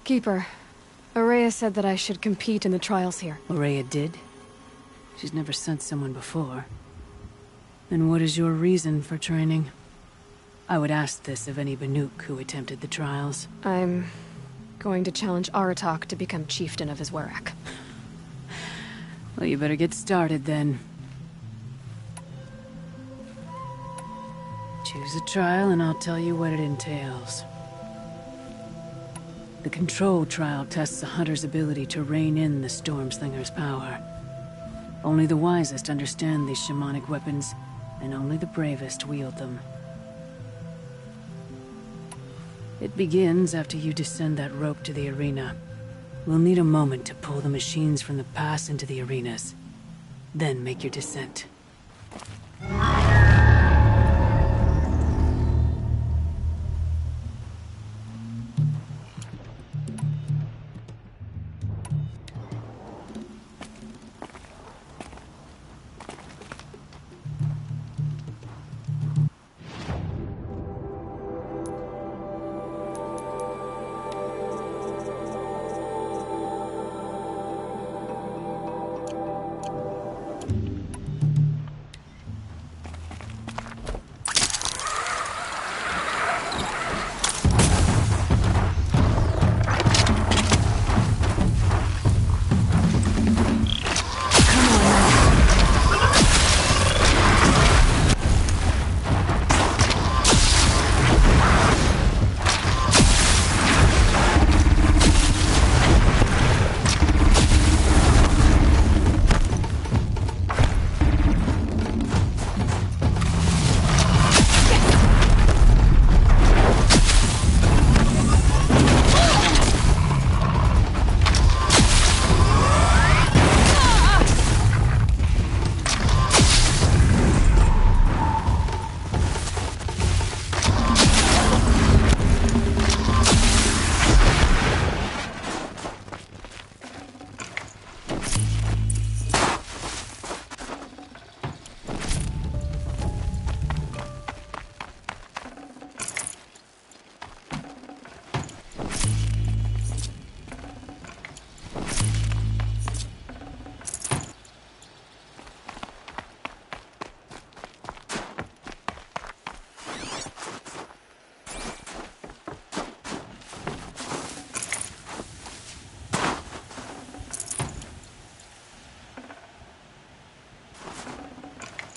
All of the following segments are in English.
Keeper, Ourea said that I should compete in the trials here. Ourea did? She's never sent someone before. Then what is your reason for training? I would ask this of any Banuk who attempted the trials. I'm going to challenge Aratak to become chieftain of his Werak. Well, you better get started then. Choose a trial and I'll tell you what it entails. The Control trial tests a hunter's ability to rein in the Stormslinger's power. Only the wisest understand these shamanic weapons, and only the bravest wield them. It begins after you descend that rope to the arena. We'll need a moment to pull the machines from the pass into the arenas. Then make your descent.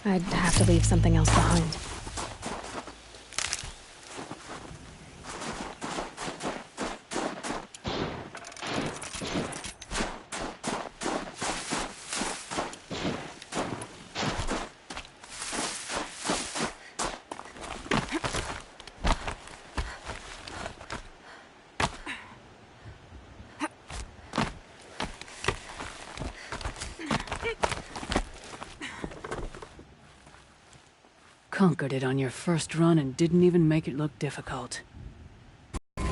I'd have to leave something else behind. Conquered it on your first run and didn't even make it look difficult. The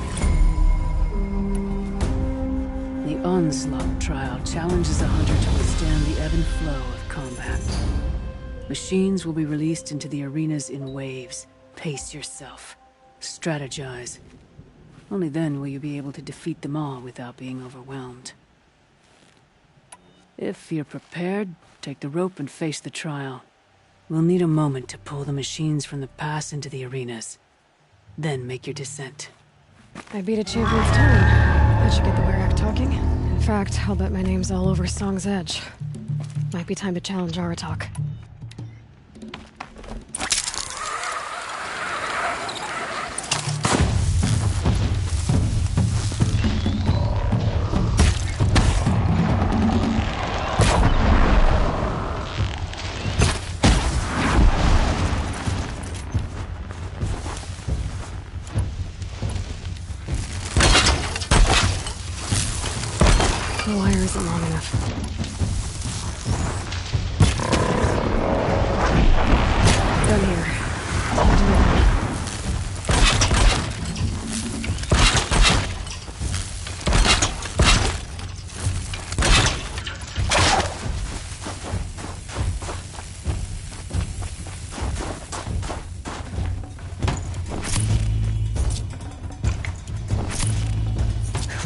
Onslaught trial challenges a hunter to withstand the ebb and flow of combat. Machines will be released into the arenas in waves. Pace yourself. Strategize. Only then will you be able to defeat them all without being overwhelmed. If you're prepared, take the rope and face the trial. We'll need a moment to pull the machines from the pass into the arenas. Then make your descent. I beat a champion's time. That should get the Werak talking. In fact, I'll bet my name's all over Song's Edge. Might be time to challenge Aratak. The wire isn't long enough. Done here. I'll do it.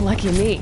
Lucky me.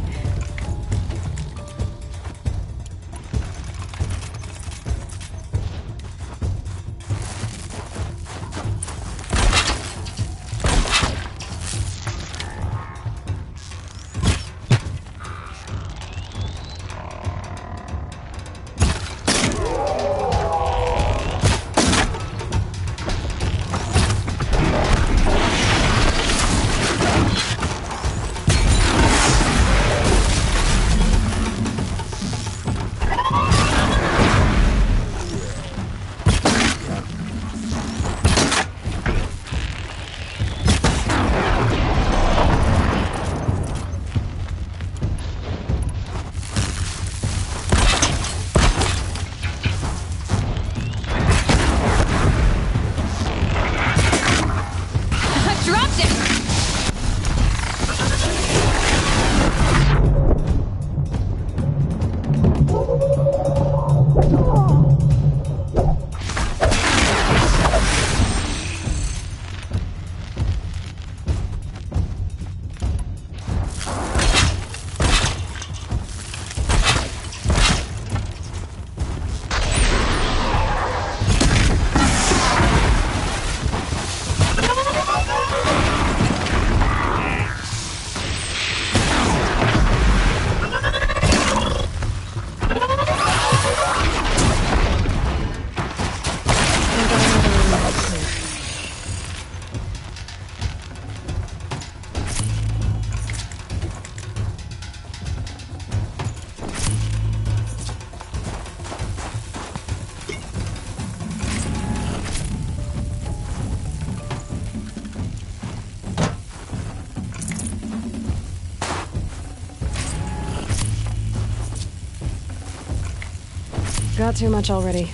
Got too much already.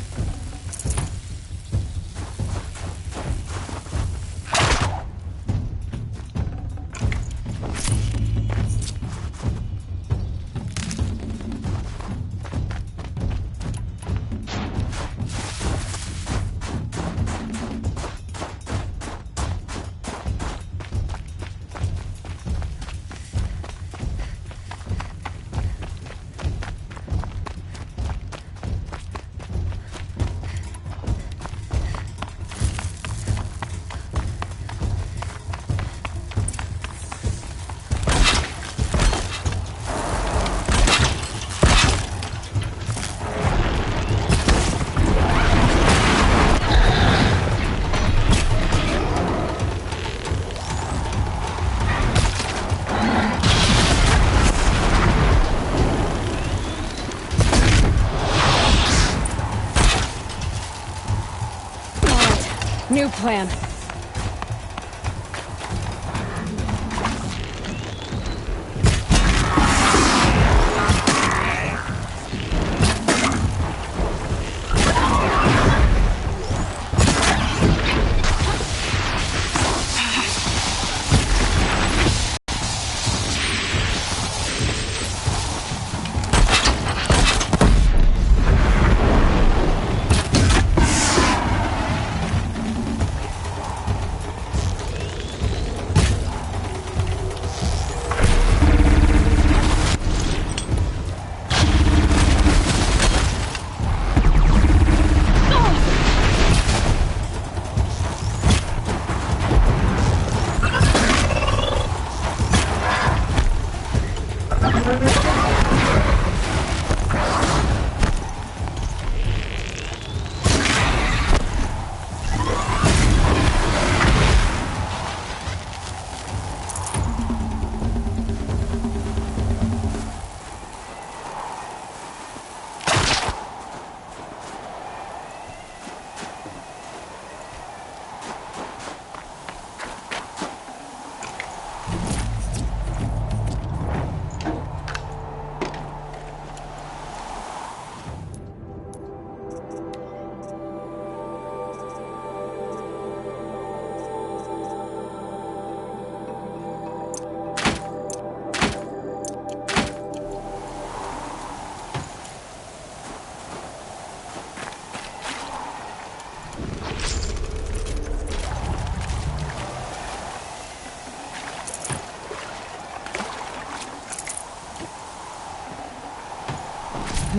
New plan.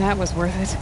That was worth it.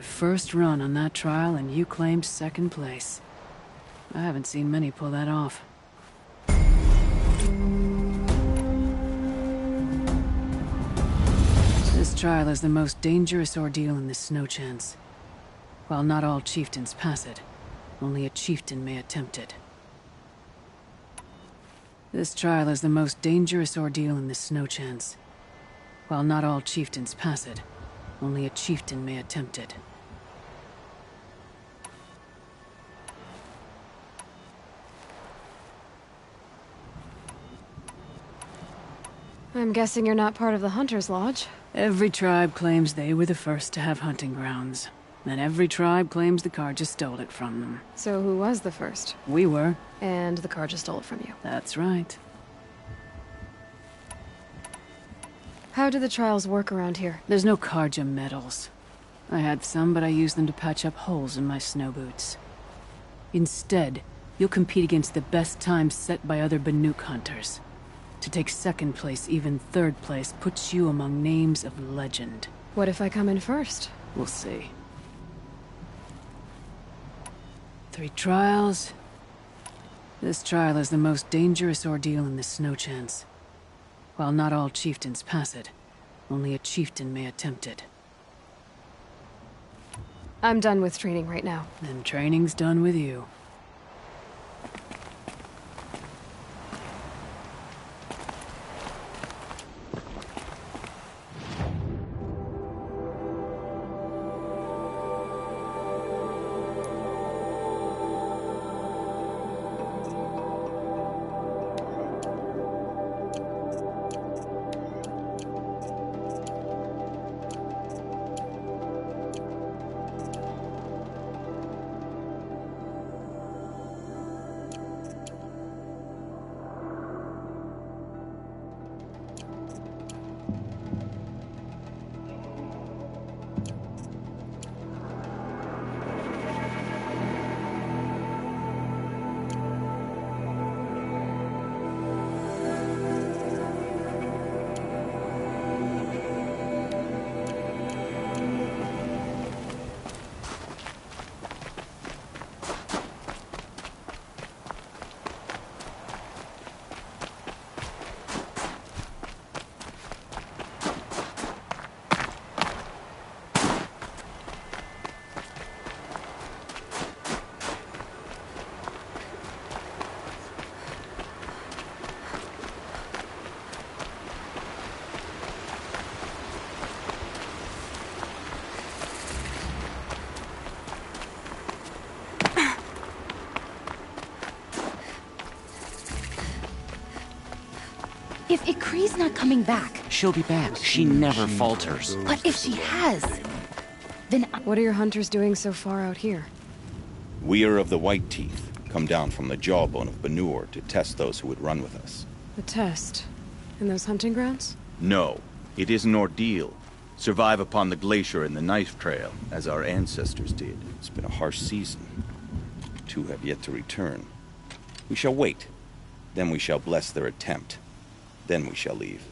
First run on that trial and you claimed second place. I haven't seen many pull that off. This trial is the most dangerous ordeal in the Snow Chance. While not all chieftains pass it, only a chieftain may attempt it. This trial is the most dangerous ordeal in the Snow Chance. While not all chieftains pass it, only a chieftain may attempt it. I'm guessing you're not part of the Hunter's Lodge. Every tribe claims they were the first to have hunting grounds. And every tribe claims the Carja stole it from them. So who was the first? We were. And the Carja stole it from you. That's right. How do the trials work around here? There's no Carja medals. I had some, but I used them to patch up holes in my snow boots. Instead, you'll compete against the best times set by other Banuk hunters. To take second place, even third place, puts you among names of legend. What if I come in first? We'll see. 3 trials. This trial is the most dangerous ordeal in the Snow Chance. While not all chieftains pass it, only a chieftain may attempt it. I'm done with training right now. Then training's done with you. If Ikri's not coming back... She'll be back. She never falters. But if she has... then... What are your hunters doing so far out here? We are of the White Teeth, come down from the jawbone of Banur to test those who would run with us. The test? In those hunting grounds? No, it is an ordeal. Survive upon the glacier and the knife trail, as our ancestors did. It's been a harsh season. 2 have yet to return. We shall wait. Then we shall bless their attempt. Then we shall leave.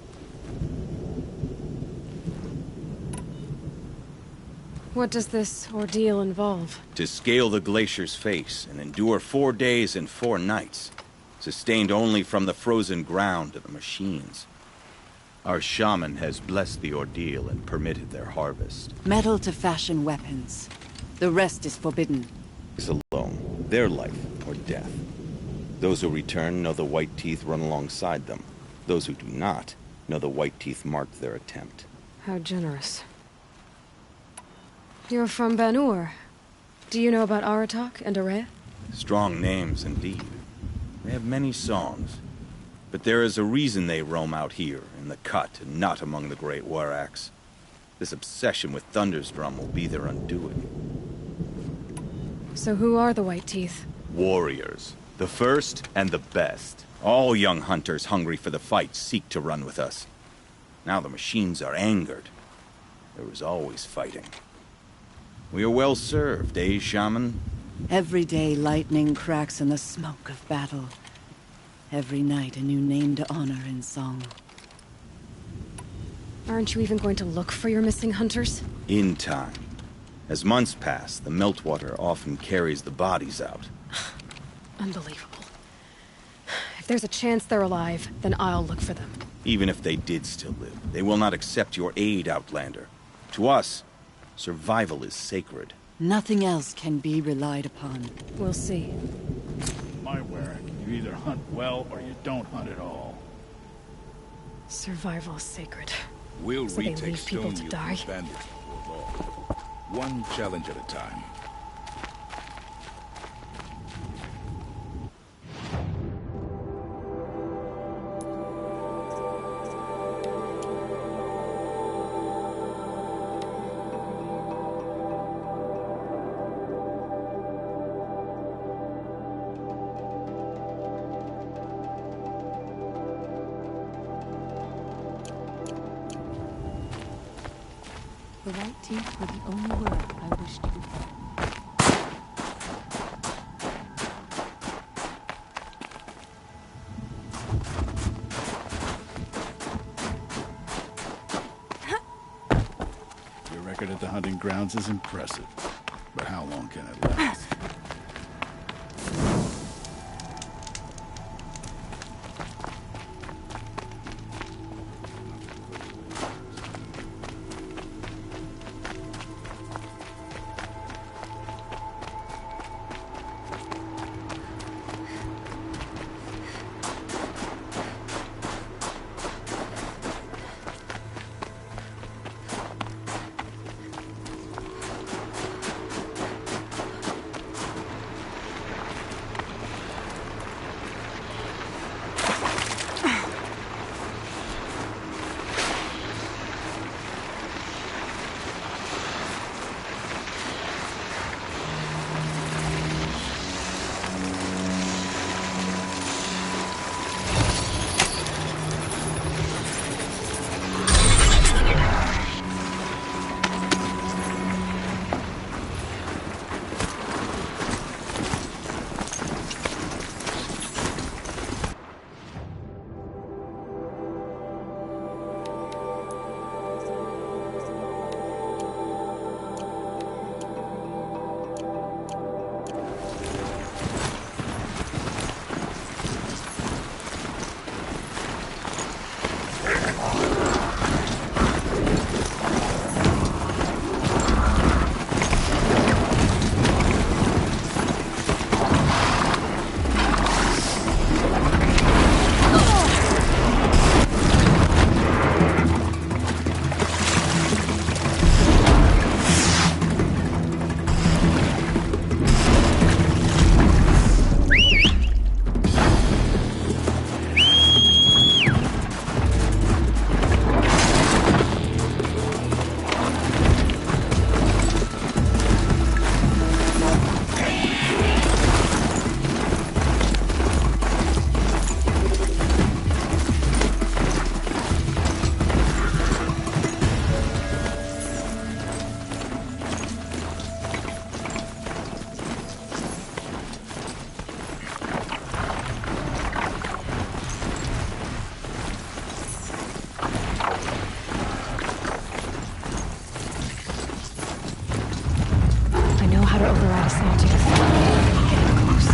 What does this ordeal involve? To scale the glacier's face and endure 4 days and 4 nights. sustained only from the frozen ground of the machines. Our shaman has blessed the ordeal and permitted their harvest. Metal to fashion weapons. The rest is forbidden. Is alone, their life or death. Those who return know the White Teeth run alongside them. Those who do not know the White Teeth marked their attempt. How generous. You're from Ban-Ur. Do you know about Aratak and Areya? Strong names indeed. They have many songs. But there is a reason they roam out here, in the Cut, and not among the Great Warracks. This obsession with Thundersdrum will be their undoing. So who are the White Teeth? Warriors. The first and the best. All young hunters hungry for the fight seek to run with us. Now the machines are angered. There is always fighting. We are well served, eh, Shaman? Every day lightning cracks in the smoke of battle. Every night a new name to honor in song. Aren't you even going to look for your missing hunters? In time. As months pass, the meltwater often carries the bodies out. Unbelievable. If there's a chance they're alive, then I'll look for them. Even if they did still live, they will not accept your aid, Outlander. To us, survival is sacred. Nothing else can be relied upon. We'll see. My Warrack, you either hunt well or you don't hunt at all. Survival is sacred. We'll So they retake leave people to Stone die? Bandit. One challenge at a time. The White Teeth were the only word I wished to be heard. Your record at the hunting grounds is impressive, but how long can it last? Override a sawtooth. Getting close.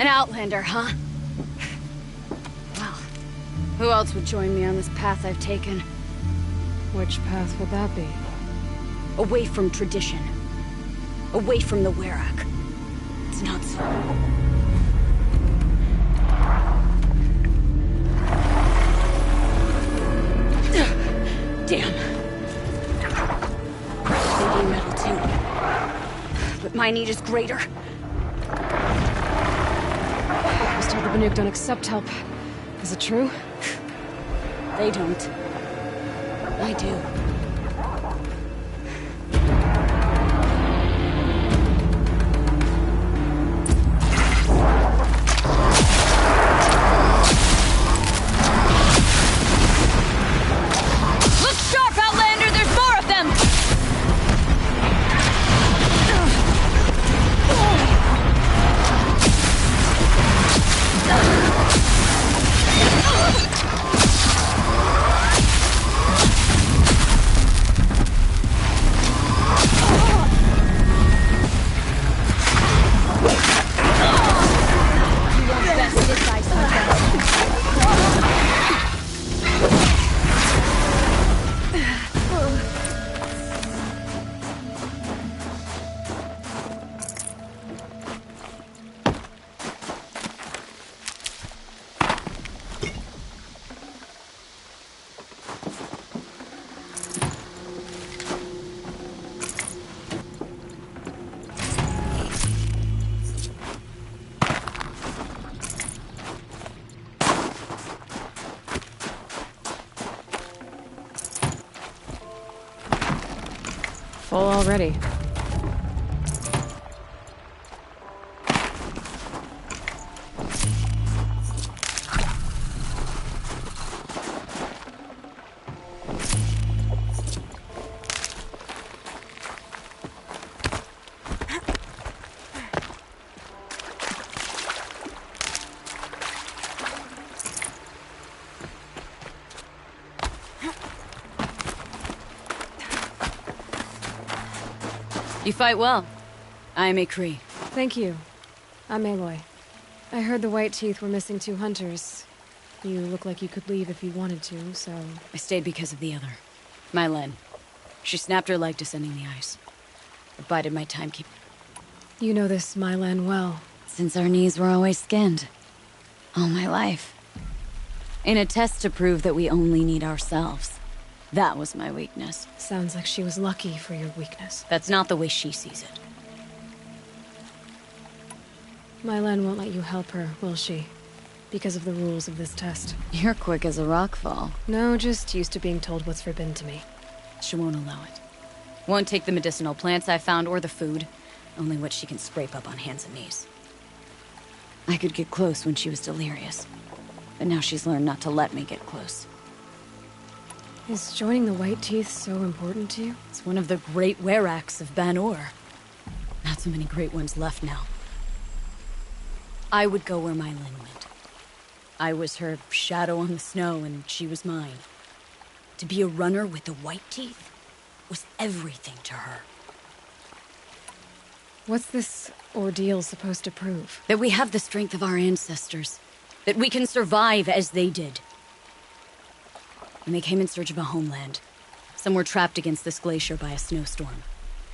An outlander, huh? Well, who else would join me on this path I've taken? Which path would that be? Away from tradition. Away from the Werak. It's not so. Damn. They need metal too. But my need is greater. I was told the Banuk don't accept help. Is it true? They don't. I do. Look sharp, Outlander! There's more of them! Full already. You fight well. I'm Ikri. Thank you. I'm Aloy. I heard the White Teeth were missing 2 hunters. You look like you could leave if you wanted to, so... I stayed because of the other. Mylen. She snapped her leg descending the ice. I bided my time keep... You know this Mylan well. Since our knees were always skinned. All my life. In a test to prove that we only need ourselves. That was my weakness. Sounds like she was lucky for your weakness. That's not the way she sees it. Mylan won't let you help her, will she? Because of the rules of this test. You're quick as a rock fall. No, just used to being told what's forbidden to me. She won't allow it. Won't take the medicinal plants I found or the food. Only what she can scrape up on hands and knees. I could get close when she was delirious. But now she's learned not to let me get close. Is joining the White Teeth so important to you? It's one of the great Weraks of Ban-Ur. Not so many great ones left now. I would go where Mylen went. I was her shadow on the snow, and she was mine. To be a runner with the White Teeth was everything to her. What's this ordeal supposed to prove? That we have the strength of our ancestors. That we can survive as they did. When they came in search of a homeland, some were trapped against this glacier by a snowstorm.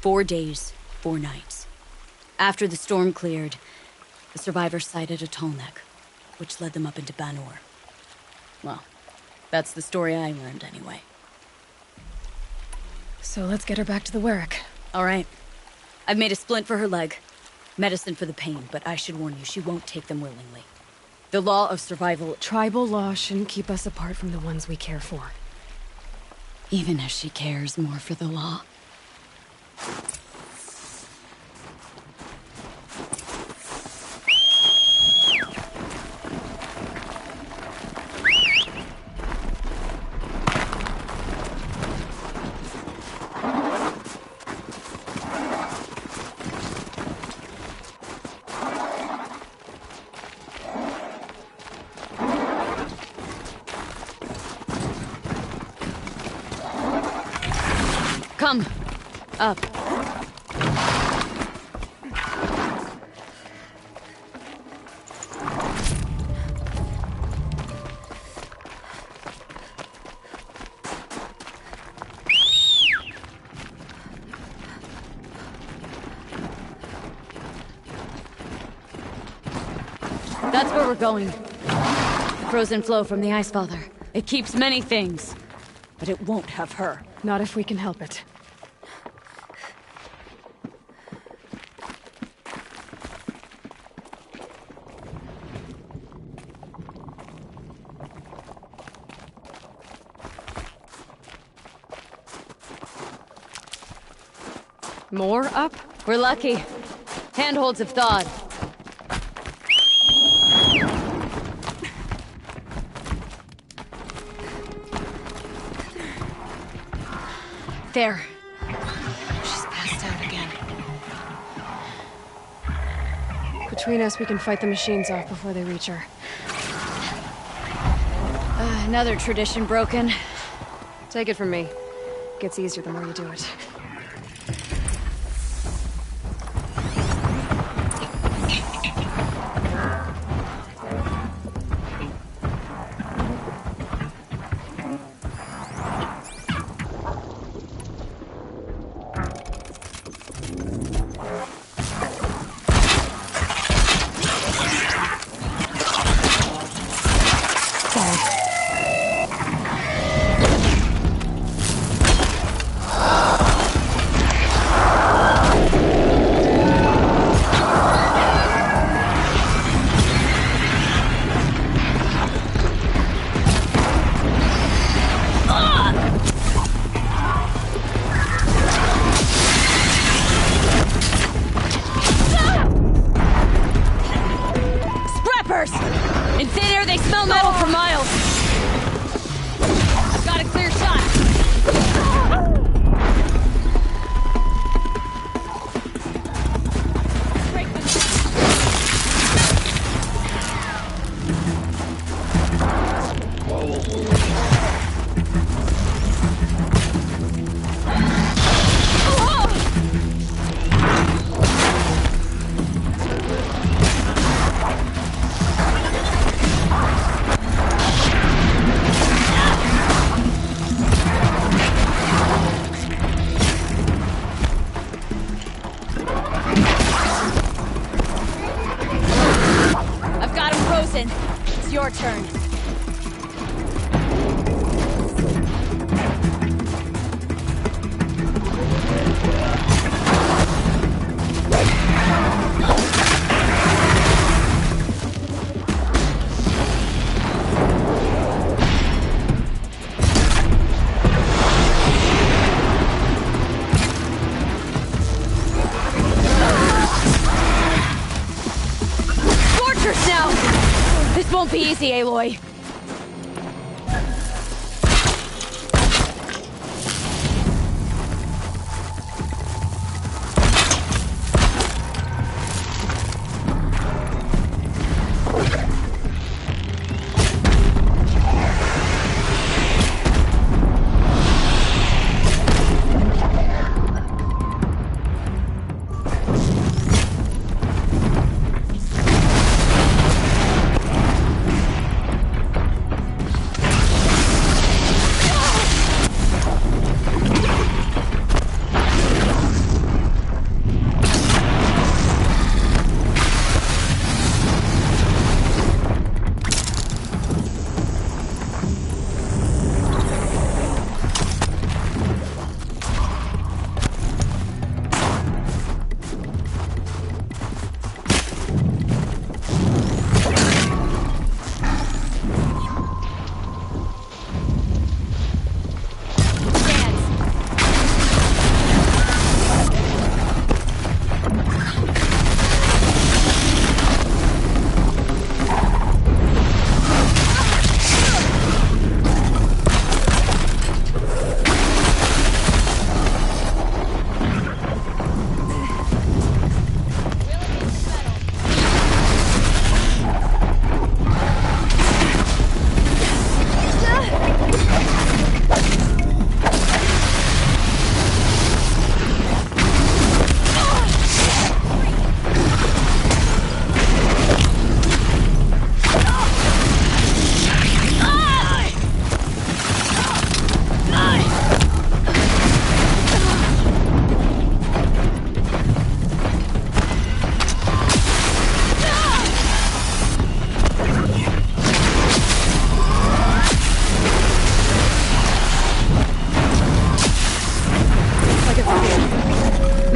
4 days, 4 nights. After the storm cleared, the survivors sighted a Tallneck, which led them up into Ban-Ur. Well, that's the story I learned anyway. So let's get her back to the Werak. All right. I've made a splint for her leg. Medicine for the pain, but I should warn you, she won't take them willingly. The law of survival... Tribal law shouldn't keep us apart from the ones we care for. Even if she cares more for the law. Come. Up. That's where we're going. The frozen flow from the Ice Father. It keeps many things, but it won't have her. Not if we can help it. More up? We're lucky. Handholds have thawed. There. She's passed out again. Between us, we can fight the machines off before they reach her. Another tradition broken. Take it from me. It gets easier the more you do it. In thin air, they smell metal for miles. I've got a clear shot. It's your turn. Scorchers now! This won't be easy, Aloy.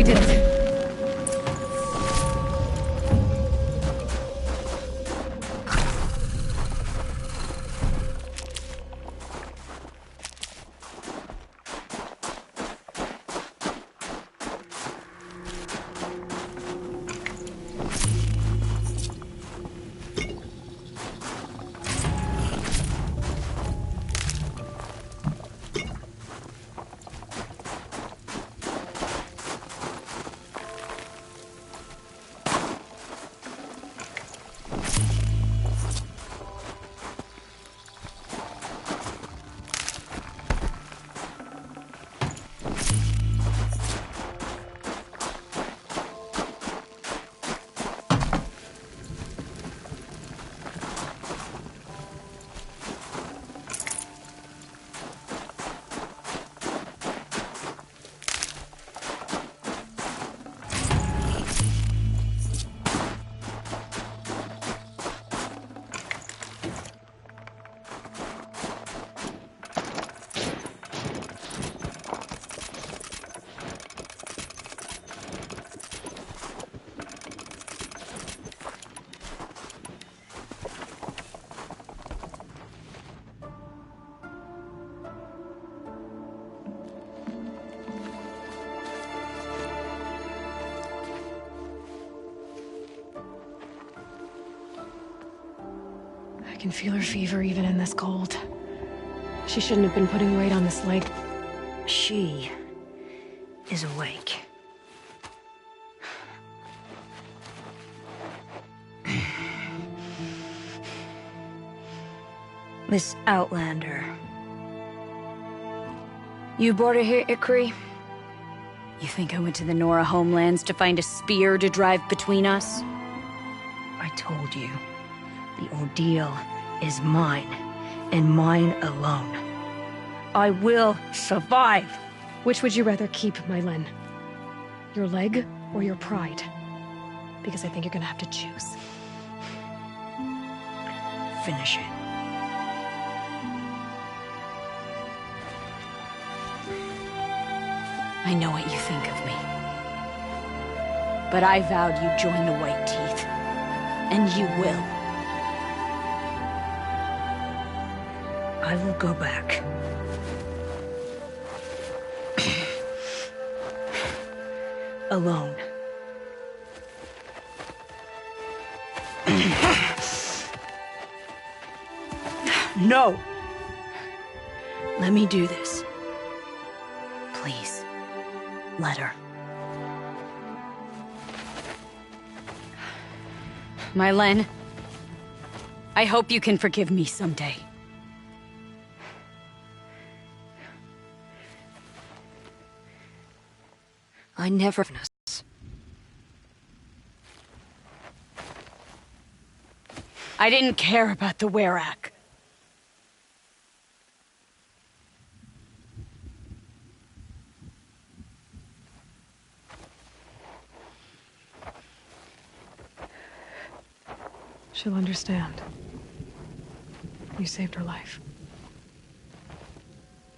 We did it. I can feel her fever even in this cold. She shouldn't have been putting weight on this leg. She is awake. Miss Outlander. You brought her here, Ikri? You think I went to the Nora homelands to find a spear to drive between us? I told you. The ordeal is mine, and mine alone. I will survive. Which would you rather keep, Mylen? Your leg or your pride? Because I think you're gonna have to choose. Finish it. I know what you think of me. But I vowed you'd join the White Teeth. And you will. I will go back. Alone. No! Let me do this. Please, let her. Mylen, I hope you can forgive me someday. I never... I didn't care about the Werak. She'll understand. You saved her life.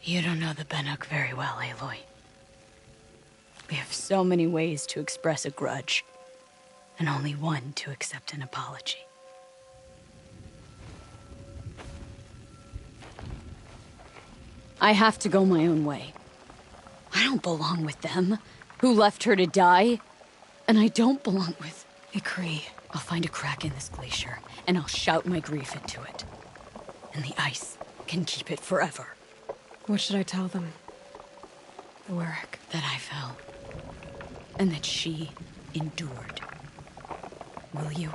You don't know the Banuk very well, Aloy. We have so many ways to express a grudge, and only one to accept an apology. I have to go my own way. I don't belong with them, who left her to die. And I don't belong with Ikri. I'll find a crack in this glacier, and I'll shout my grief into it. And the ice can keep it forever. What should I tell them? The Werak. That I fell. And that she endured. Will you?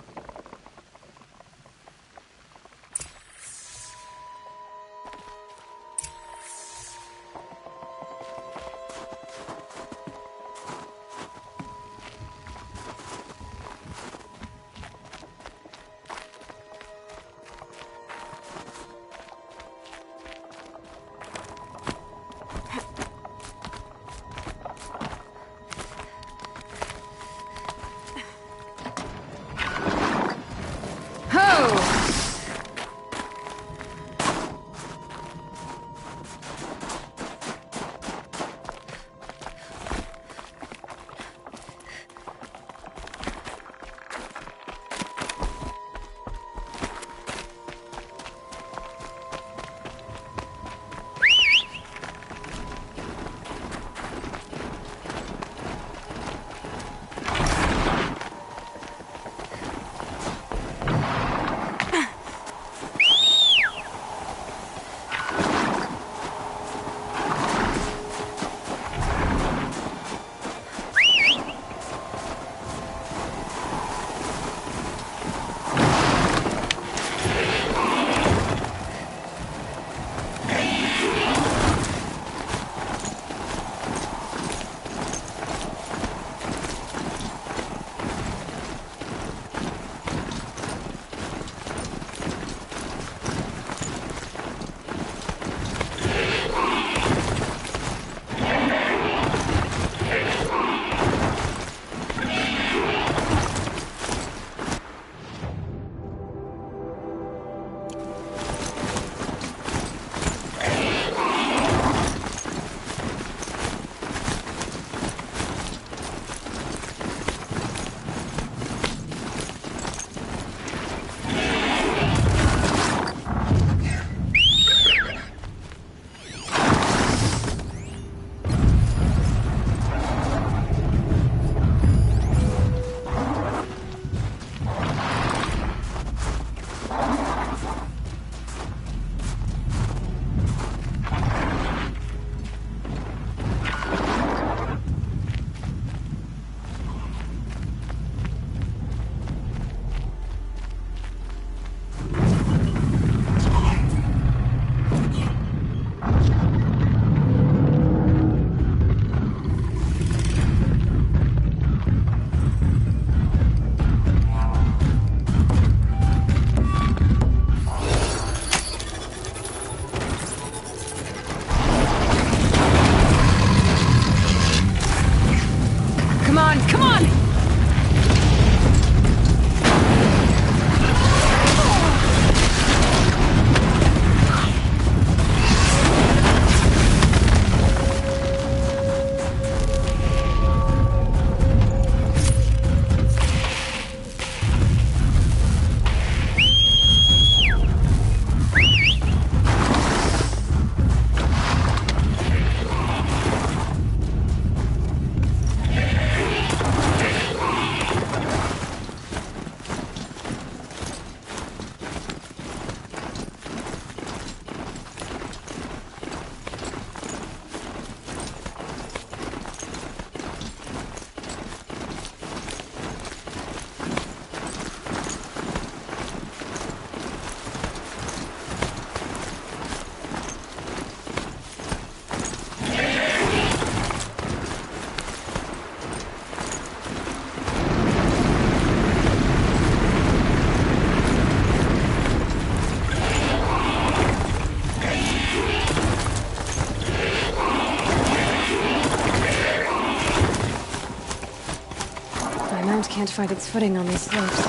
ground can't find its footing on these slopes.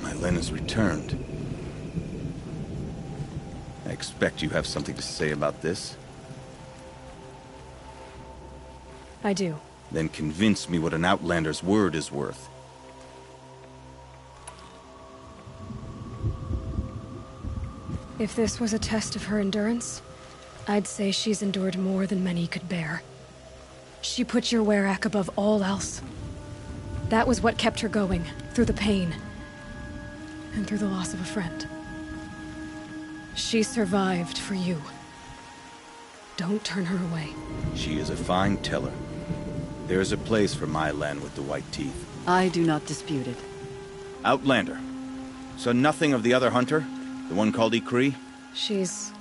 Mylen has returned. I expect you have something to say about this. I do. Then convince me what an Outlander's word is worth. If this was a test of her endurance, I'd say she's endured more than many could bear. She put your Werak above all else. That was what kept her going, through the pain, and through the loss of a friend. She survived for you. Don't turn her away. She is a fine teller. There is a place for Mylan with the white teeth. I do not dispute it. Outlander. So nothing of the other hunter? The one called Ykri? She's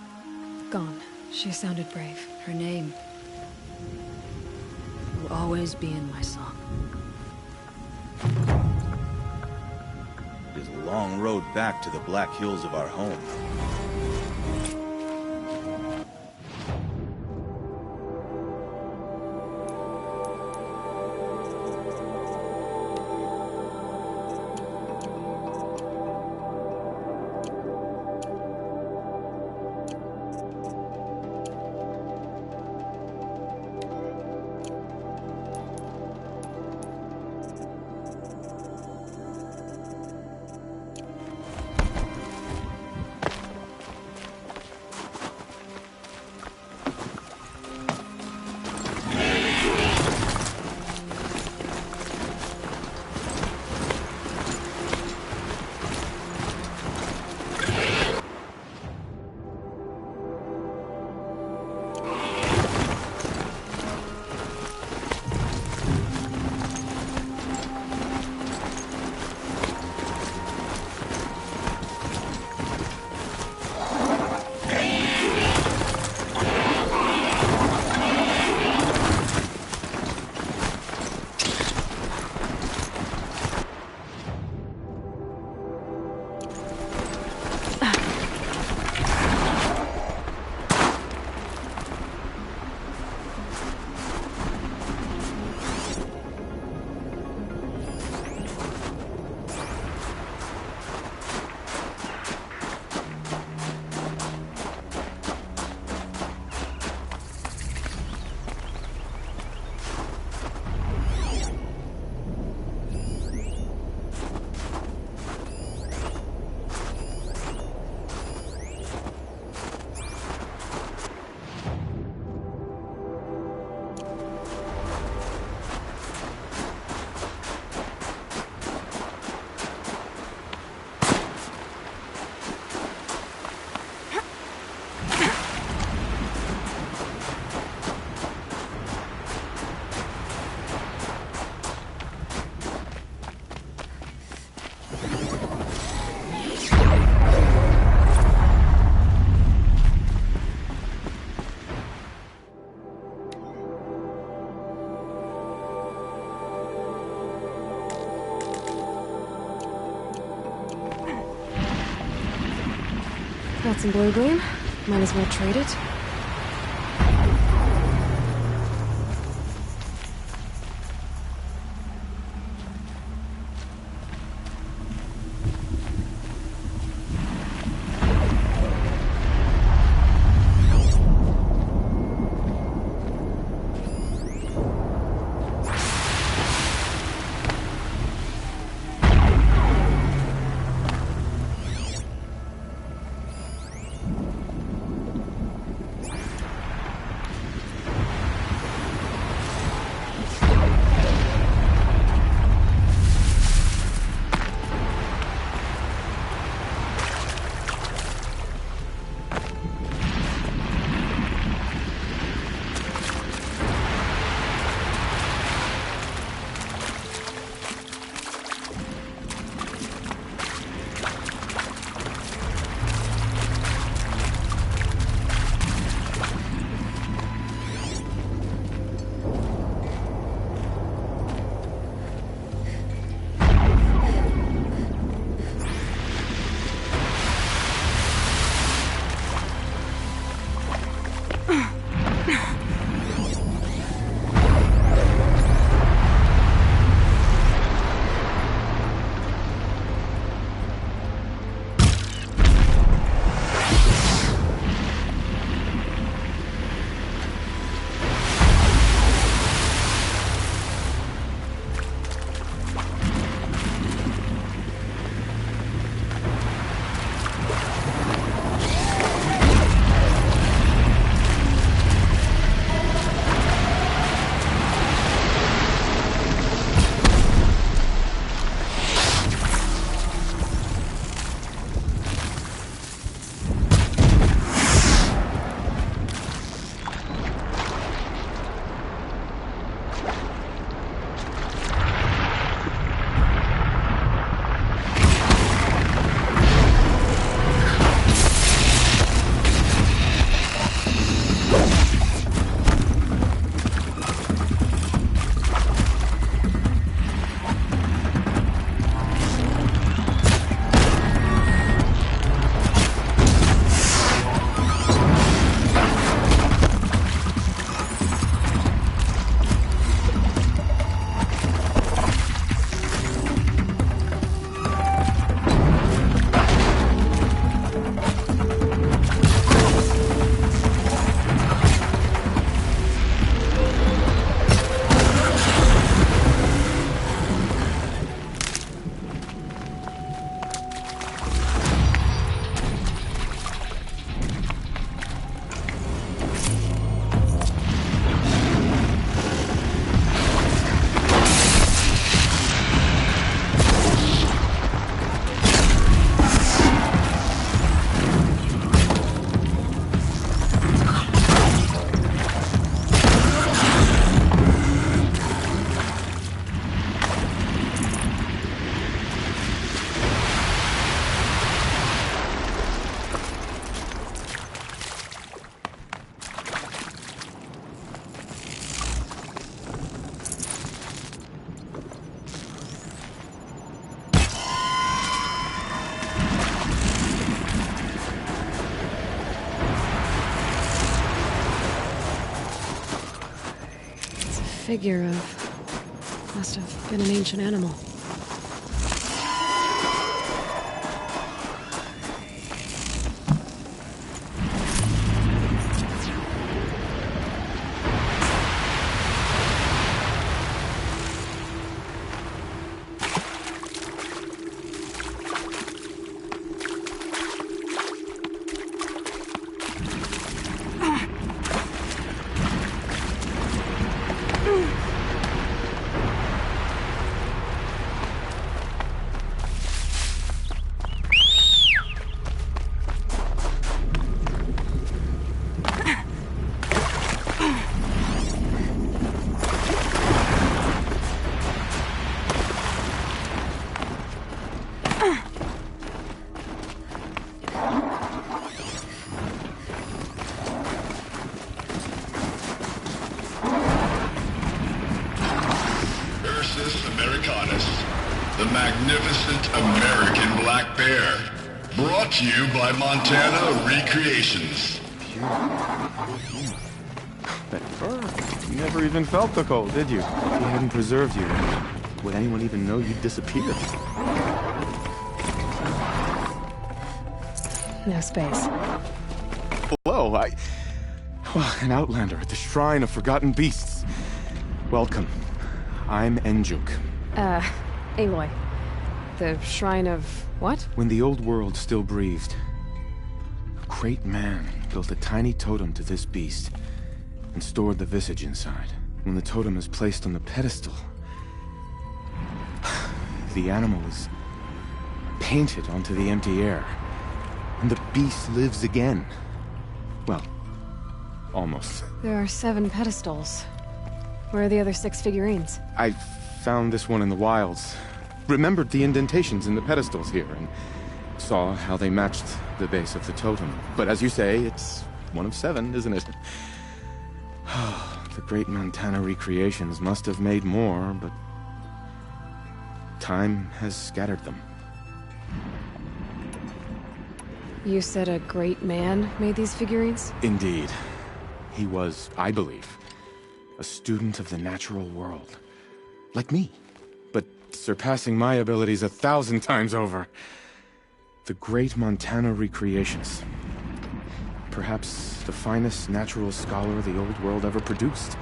gone. She sounded brave. Her name will always be in my song. It is a long road back to the Black Hills of our home. Got some blue gleam. Might as well trade it. figure of... must have been an ancient animal. The magnificent American black bear. Brought to you by Montana Recreations. That fur. You never even felt the cold, did you? If he hadn't preserved you, would anyone even know you'd disappeared? No space. Hello, an outlander at the Shrine of Forgotten Beasts. Welcome. I'm Enjuk. Aloy. The Shrine of... what? When the old world still breathed, a great man built a tiny totem to this beast and stored the visage inside. When the totem is placed on the pedestal, the animal is painted onto the empty air, and the beast lives again. Well, almost. There are 7 pedestals. Where are the other 6 figurines? I found this one in the wilds. Remembered the indentations in the pedestals here, and saw how they matched the base of the totem. But as you say, it's one of 7, isn't it? The great Montana Recreations must have made more, but time has scattered them. You said a great man made these figurines? Indeed. He was, I believe, a student of the natural world. Like me, but surpassing my abilities 1,000 times over. The great Montana Recreations. Perhaps the finest natural scholar the old world ever produced.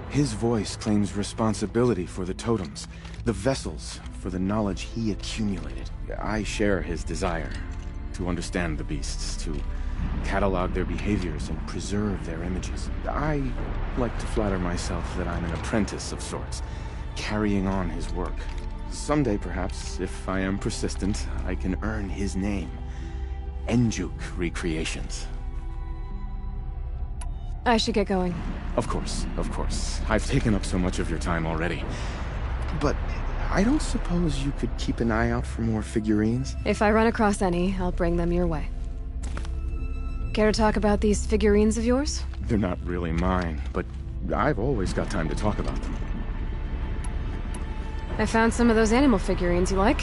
His voice claims responsibility for the totems, the vessels for the knowledge he accumulated. I share his desire to understand the beasts, to catalog their behaviors and preserve their images. I like to flatter myself that I'm an apprentice of sorts, carrying on his work. Someday, perhaps, if I am persistent, I can earn his name. Enjuk Recreations. I should get going. Of course, of course. I've taken up so much of your time already. But I don't suppose you could keep an eye out for more figurines? If I run across any, I'll bring them your way. Care to talk about these figurines of yours? They're not really mine, but I've always got time to talk about them. I found some of those animal figurines you like.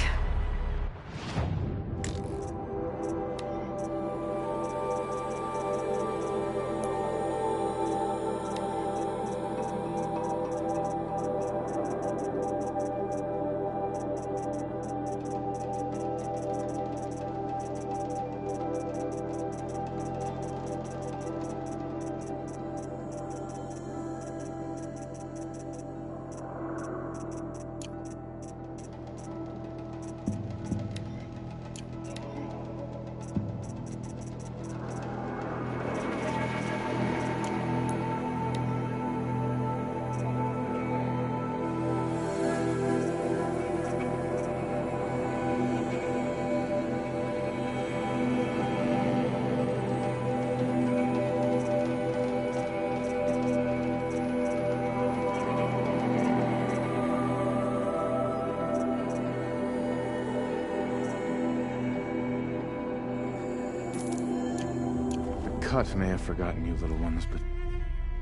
Cut may have forgotten you, little ones, but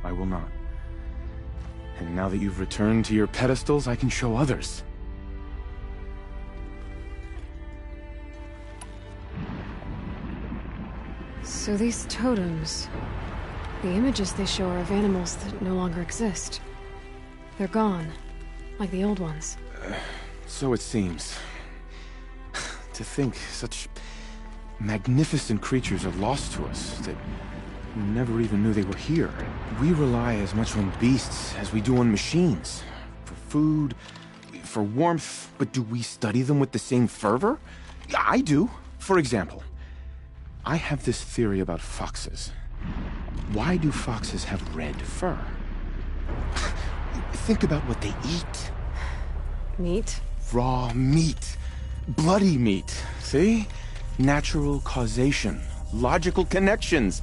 I will not. And now that you've returned to your pedestals, I can show others. So these totems... the images they show are of animals that no longer exist. They're gone. Like the old ones. So it seems. To think such magnificent creatures are lost to us, that we never even knew they were here. We rely as much on beasts as we do on machines. For food, for warmth, but do we study them with the same fervor? I do. For example, I have this theory about foxes. Why do foxes have red fur? Think about what they eat. Meat? Raw meat. Bloody meat. See? Natural causation. Logical connections.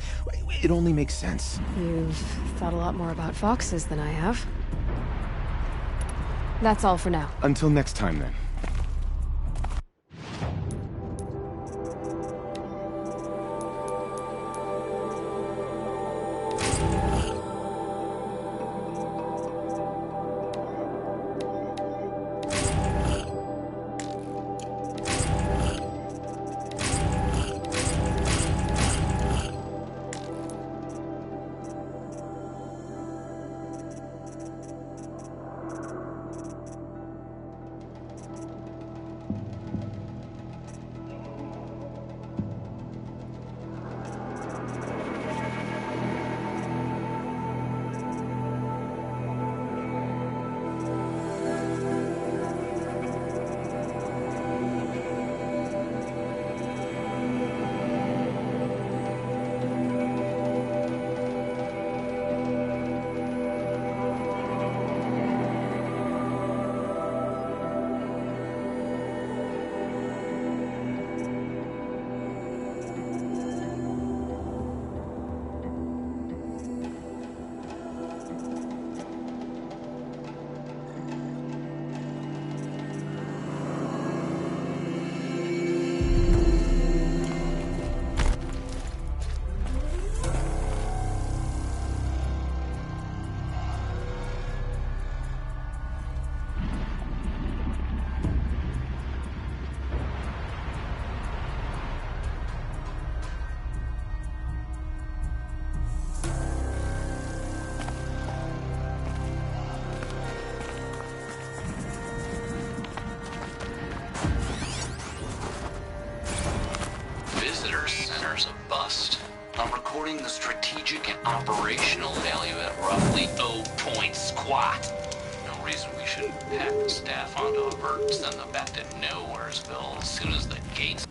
It only makes sense. You've thought a lot more about foxes than I have. That's all for now. Until next time, then. I'm recording the strategic and operational value at roughly 0 point squat. No reason we shouldn't pack the staff onto a vert and send them back to Nowheresville as soon as the gates...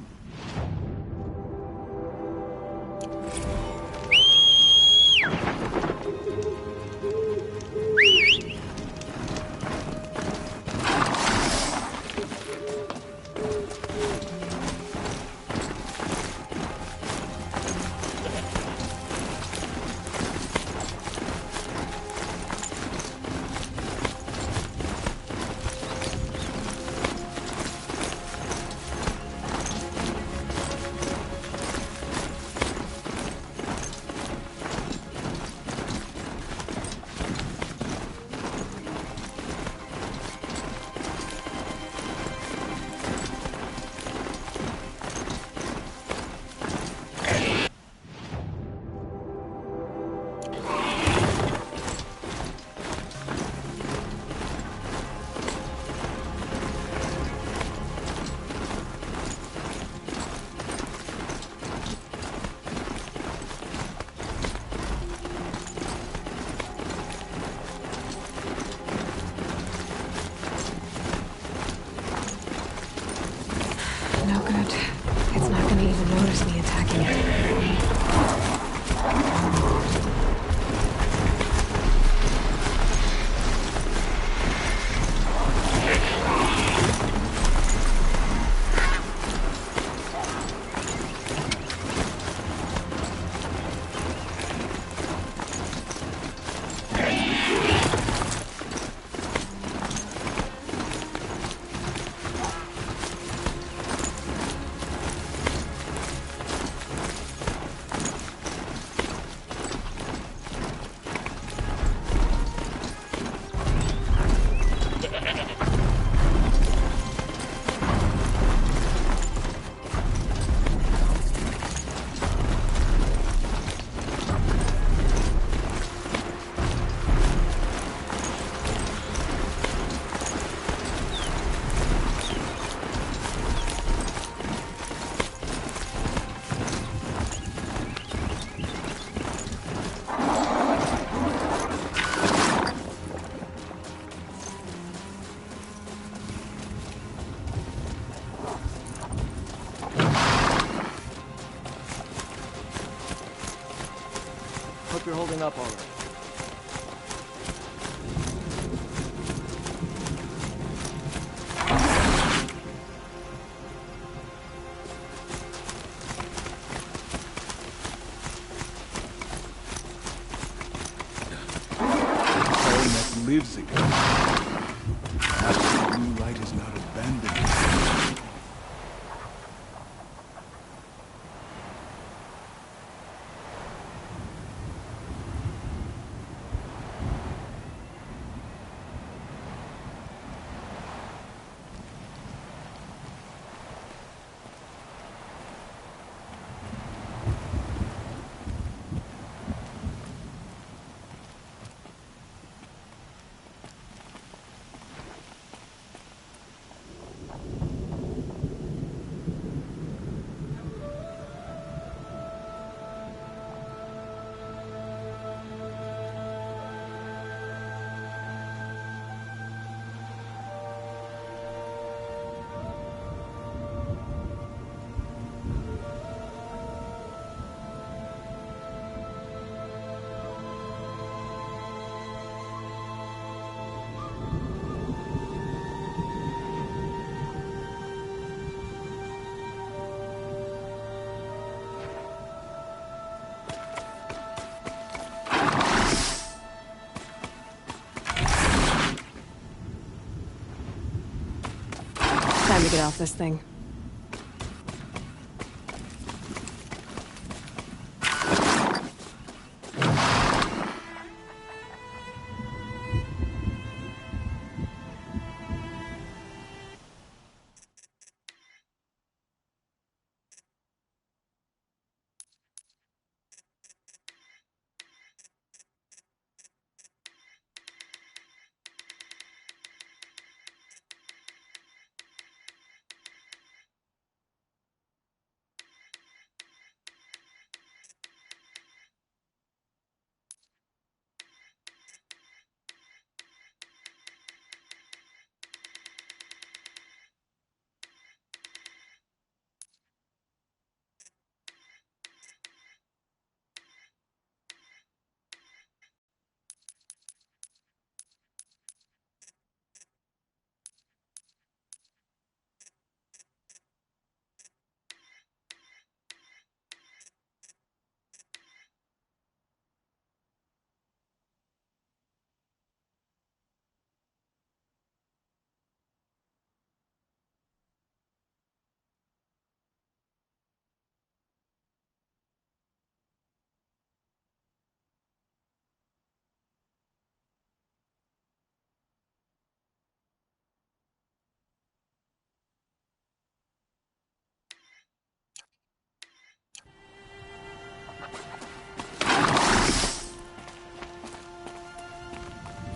you're holding up already. Lives again. The blue light is not abandoned. Time to get off this thing.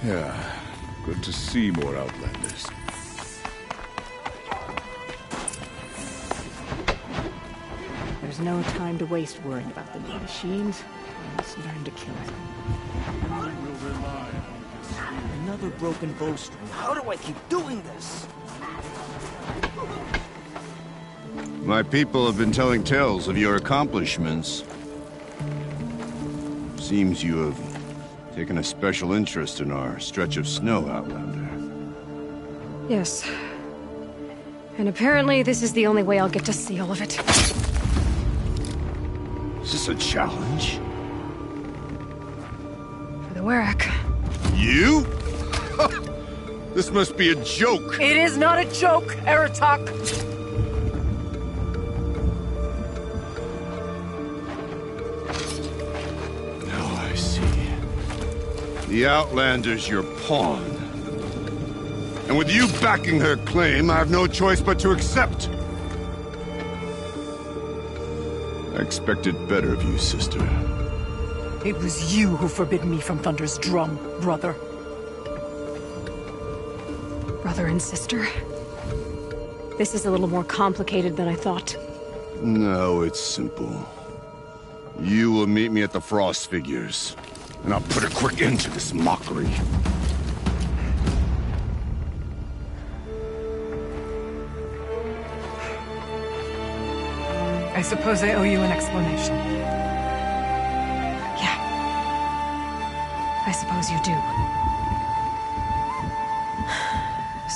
Yeah, good to see more Outlanders. There's no time to waste worrying about the new machines. We must learn to kill them. Another broken bowstring. How do I keep doing this? My people have been telling tales of your accomplishments. Seems you have taken a special interest in our stretch of snow, Outlander. Yes. And apparently this is the only way I'll get to see all of it. Is this a challenge? For the Werak. You? This must be a joke. It is not a joke, Aratak! Now I see. The Outlander's your pawn. And with you backing her claim, I have no choice but to accept. I expected better of you, sister. It was you who forbid me from Thunder's drum, brother. Brother and sister? This is a little more complicated than I thought. No, it's simple. You will meet me at the Frost Figures, and I'll put a quick end to this mockery. I suppose I owe you an explanation. Yeah. I suppose you do.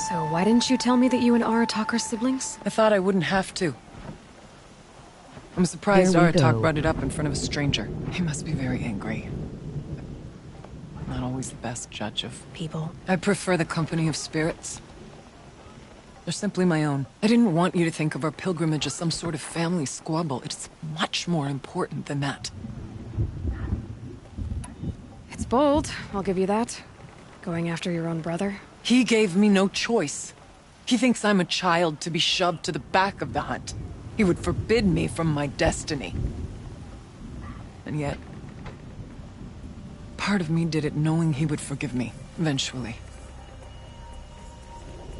So why didn't you tell me that you and Aratak are siblings? I thought I wouldn't have to. I'm surprised Aratak brought it up in front of a stranger. He must be very angry. Not always the best judge of people. I prefer the company of spirits. They're simply my own. I didn't want you to think of our pilgrimage as some sort of family squabble. It's much more important than that. It's bold, I'll give you that. Going after your own brother. He gave me no choice. He thinks I'm a child to be shoved to the back of the hunt. He would forbid me from my destiny. And yet, part of me did it knowing he would forgive me, eventually.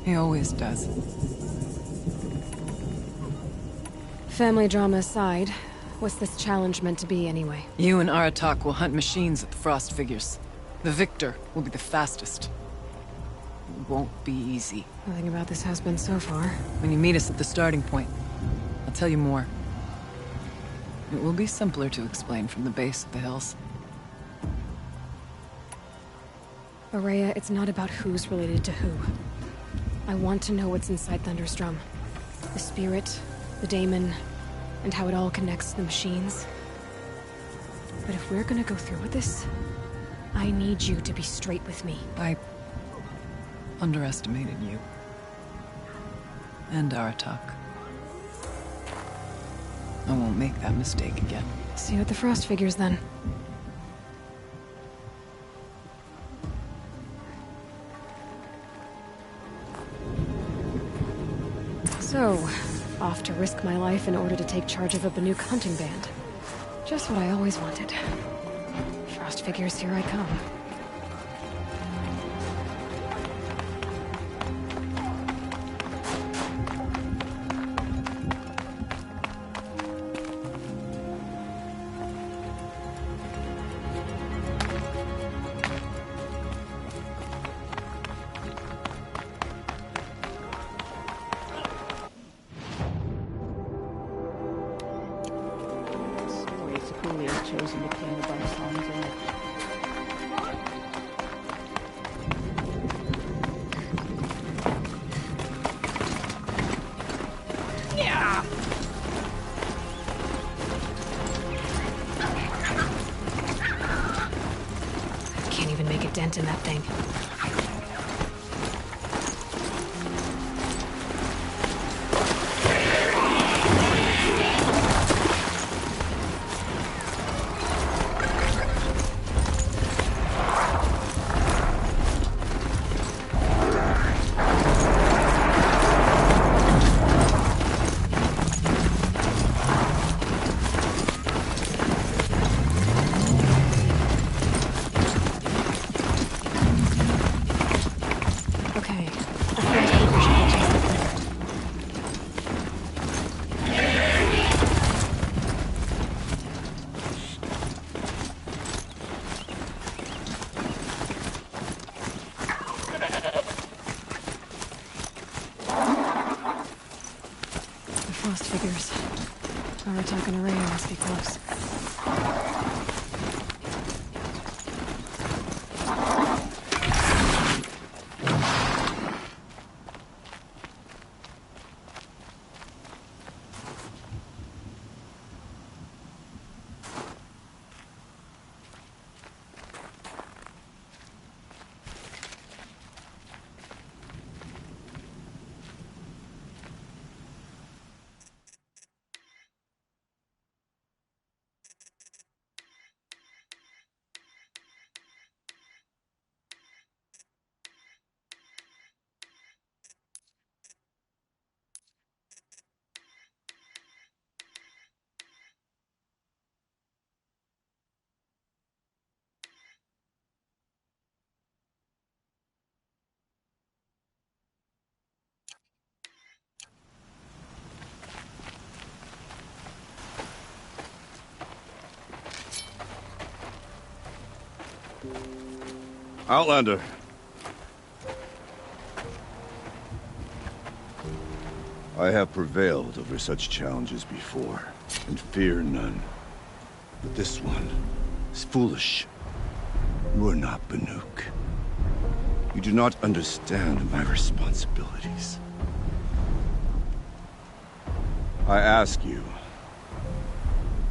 He always does. Family drama aside, what's this challenge meant to be anyway? You and Aratak will hunt machines at the Frost Figures. The victor will be the fastest. It won't be easy. Nothing about this has been so far. When you meet us at the starting point, I'll tell you more. It will be simpler to explain from the base of the hills. Ourea, it's not about who's related to who. I want to know what's inside Thunderstrom. The spirit, the daemon, and how it all connects to the machines. But if we're gonna go through with this, I need you to be straight with me. I underestimated you. And Aratak. I won't make that mistake again. See you at the Frost Figures, then. So, off to risk my life in order to take charge of a Banuk hunting band. Just what I always wanted. Frost Figures, here I come. In that thing. Frost Figures. Aratak and Ourea must be close. Outlander. I have prevailed over such challenges before, and fear none. But this one is foolish. You are not Banuk. You do not understand my responsibilities. I ask you,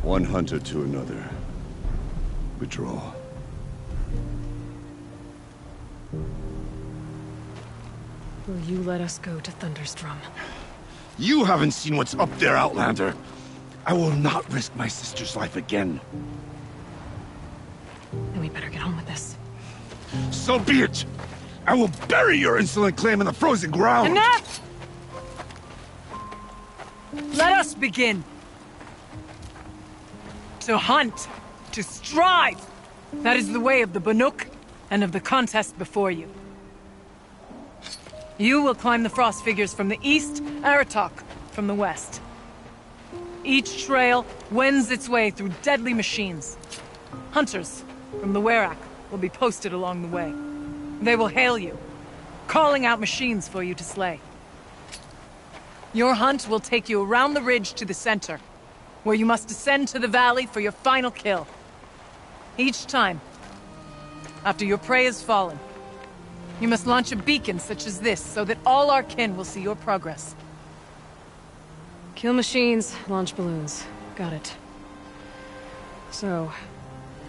one hunter to another, withdraw. Will you let us go to Thunderstrom? You haven't seen what's up there, Outlander. I will not risk my sister's life again. Then we better get on with this. So be it! I will bury your insolent claim in the frozen ground! Enough! Let us begin. To hunt. To strive. That is the way of the Banuk and of the contest before you. You will climb the frost figures from the east, Aratok from the west. Each trail wends its way through deadly machines. Hunters from the Werak will be posted along the way. They will hail you, calling out machines for you to slay. Your hunt will take you around the ridge to the center, where you must descend to the valley for your final kill. Each time, after your prey has fallen, you must launch a beacon such as this, so that all our kin will see your progress. Kill machines, launch balloons. Got it. So,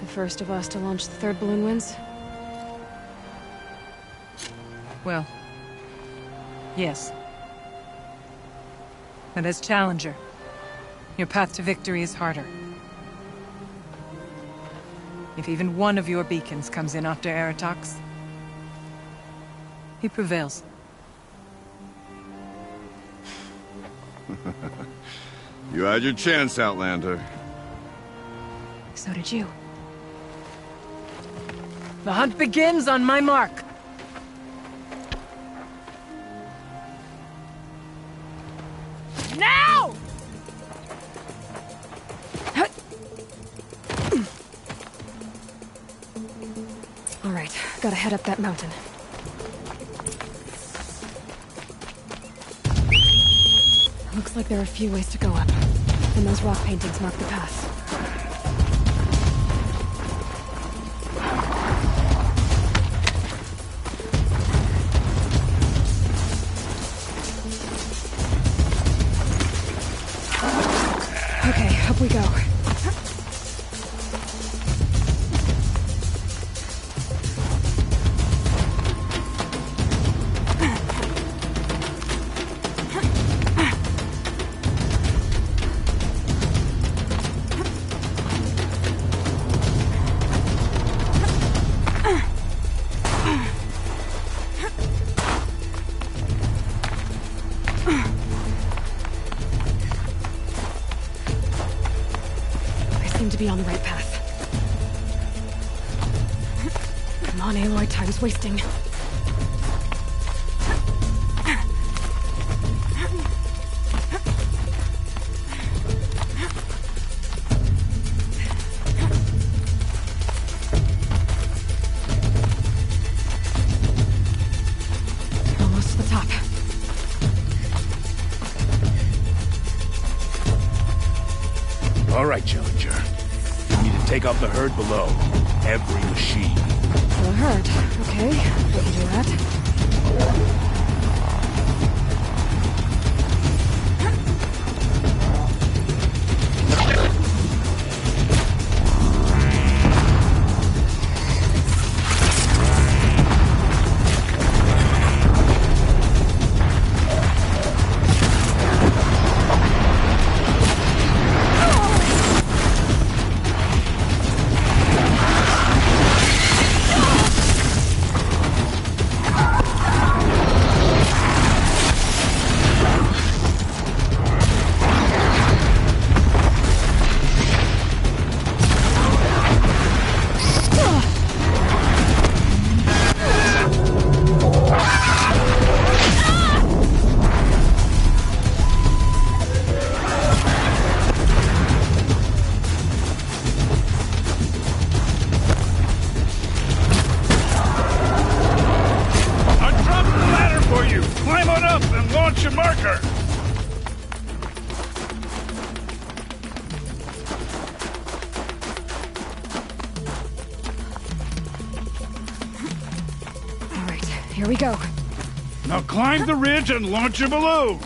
the first of us to launch the third balloon wins? Well, yes. But as Challenger, your path to victory is harder. If even one of your beacons comes in after Aratox, he prevails. You had your chance, Outlander. So did you. The hunt begins on my mark. Now! All right, gotta head up that mountain. Looks like there are a few ways to go up, and those rock paintings mark the path. Okay, up we go. To be on the right path. Come on, Aloy, time's wasting. Almost to the top. All right, Challenger. Take out the herd below. Every machine. The herd. Okay, we can do that. Here we go. Now climb the ridge and launch your balloon!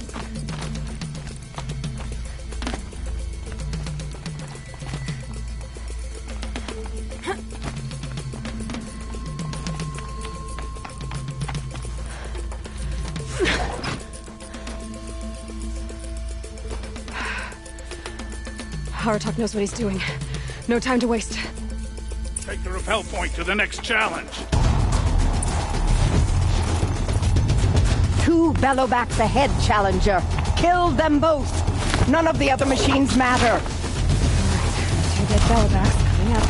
Aratak knows what he's doing. No time to waste. Take the rappel point to the next challenge. 2 Bellowbacks ahead, Challenger. Kill them both. None of the other machines matter. Alright, 2 dead Bellowbacks coming up.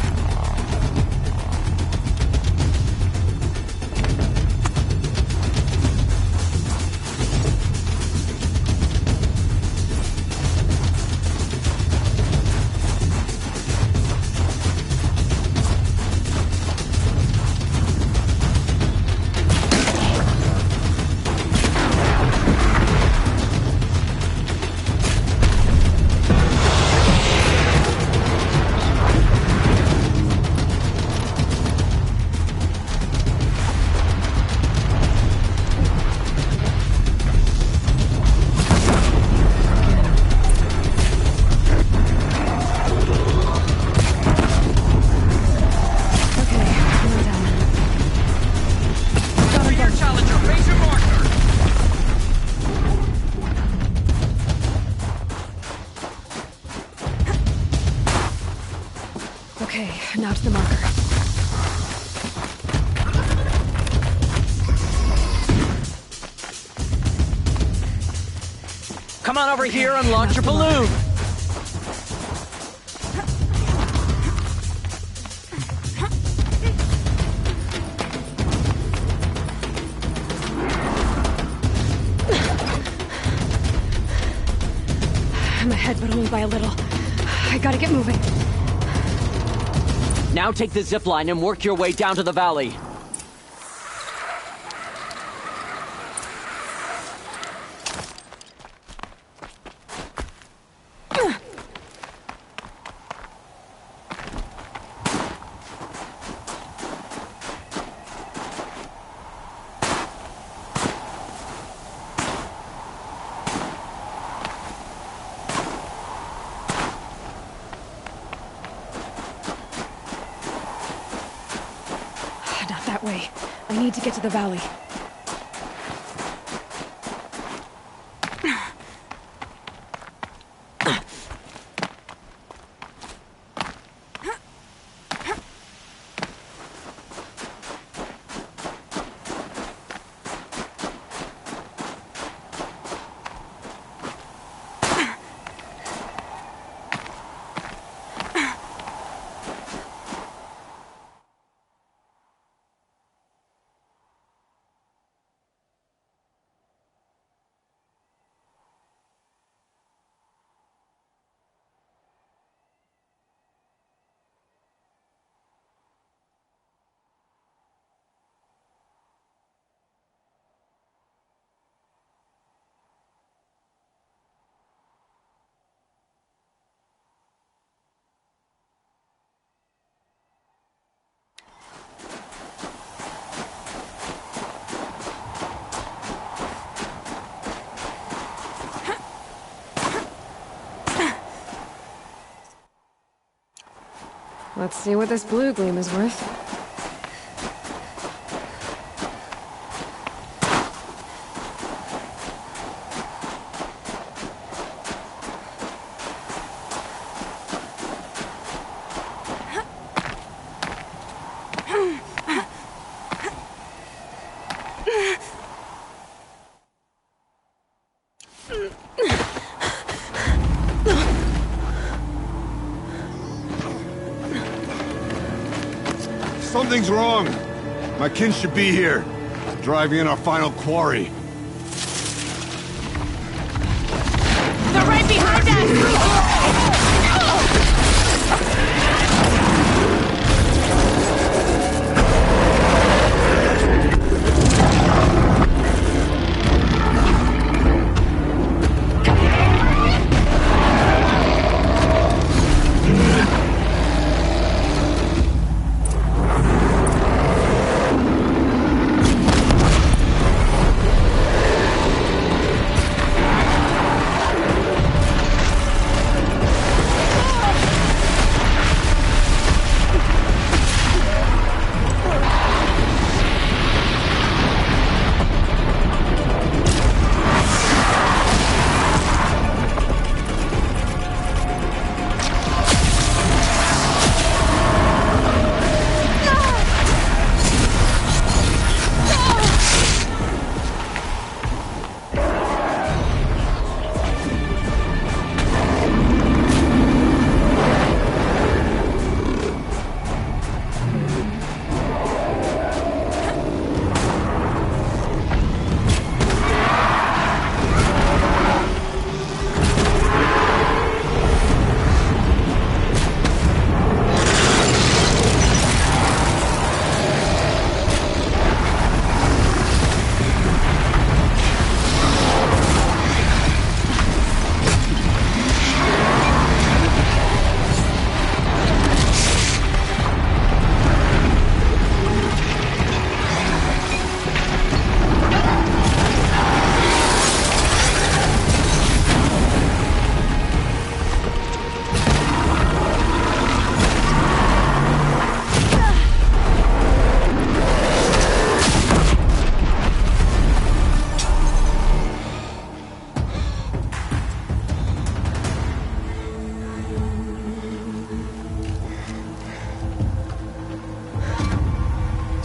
Okay, now to the marker. Come on over here and launch your balloon! I'm ahead, but only by a little. I gotta get moving. Now take the zip line and work your way down to the valley. That way. I need to get to the valley. Let's see what this blue gleam is worth. Something's wrong. My kin should be here, driving in our final quarry. They're right behind us!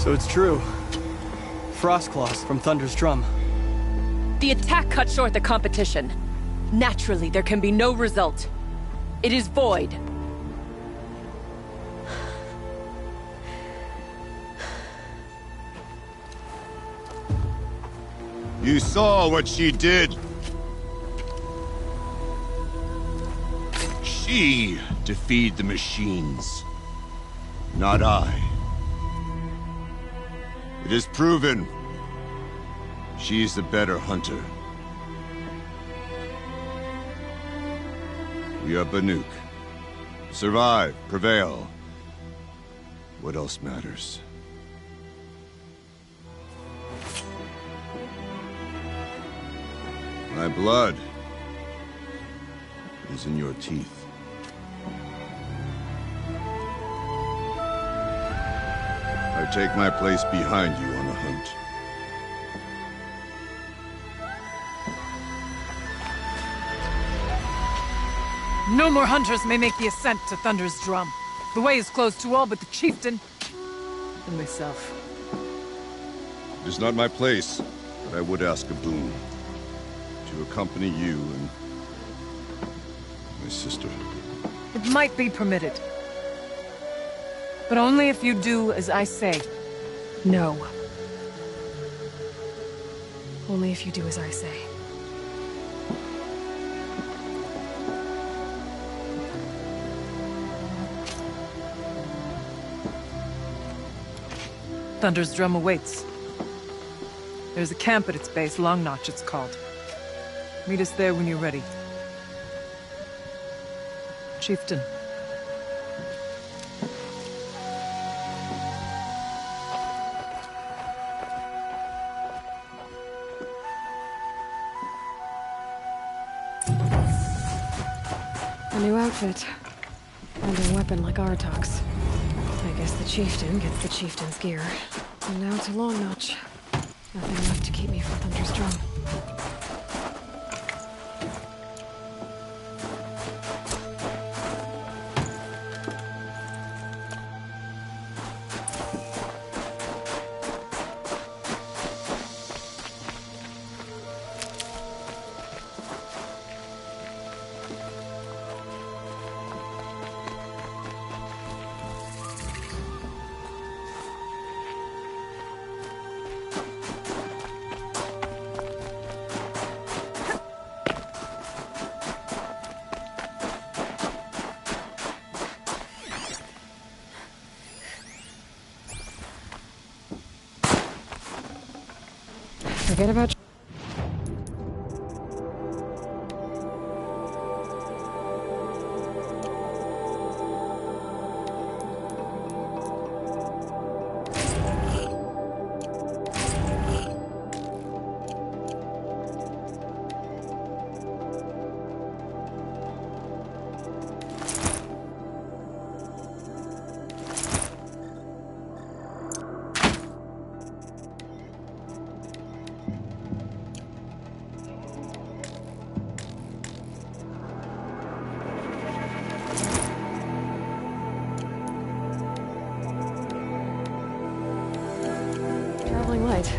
So it's true. Frostclaws from Thunder's drum. The attack cut short the competition. Naturally, there can be no result. It is void. You saw what she did. She defeated the machines, not I. It is proven. She is the better hunter. We are Banuk. Survive, prevail. What else matters? My blood is in your teeth. I take my place behind you on the hunt. No more hunters may make the ascent to Thunder's drum. The way is closed to all but the chieftain and myself. It is not my place, but I would ask a boon. To accompany you and my sister. It might be permitted. But only if you do as I say. No. Only if you do as I say. Thunder's drum awaits. There's a camp at its base, Long Notch it's called. Meet us there when you're ready. Chieftain. A new outfit. And a weapon like Artok's. I guess the chieftain gets the chieftain's gear. And now to Long Notch. Nothing left to keep me from Thunder's drum. Forget about... Traveling light.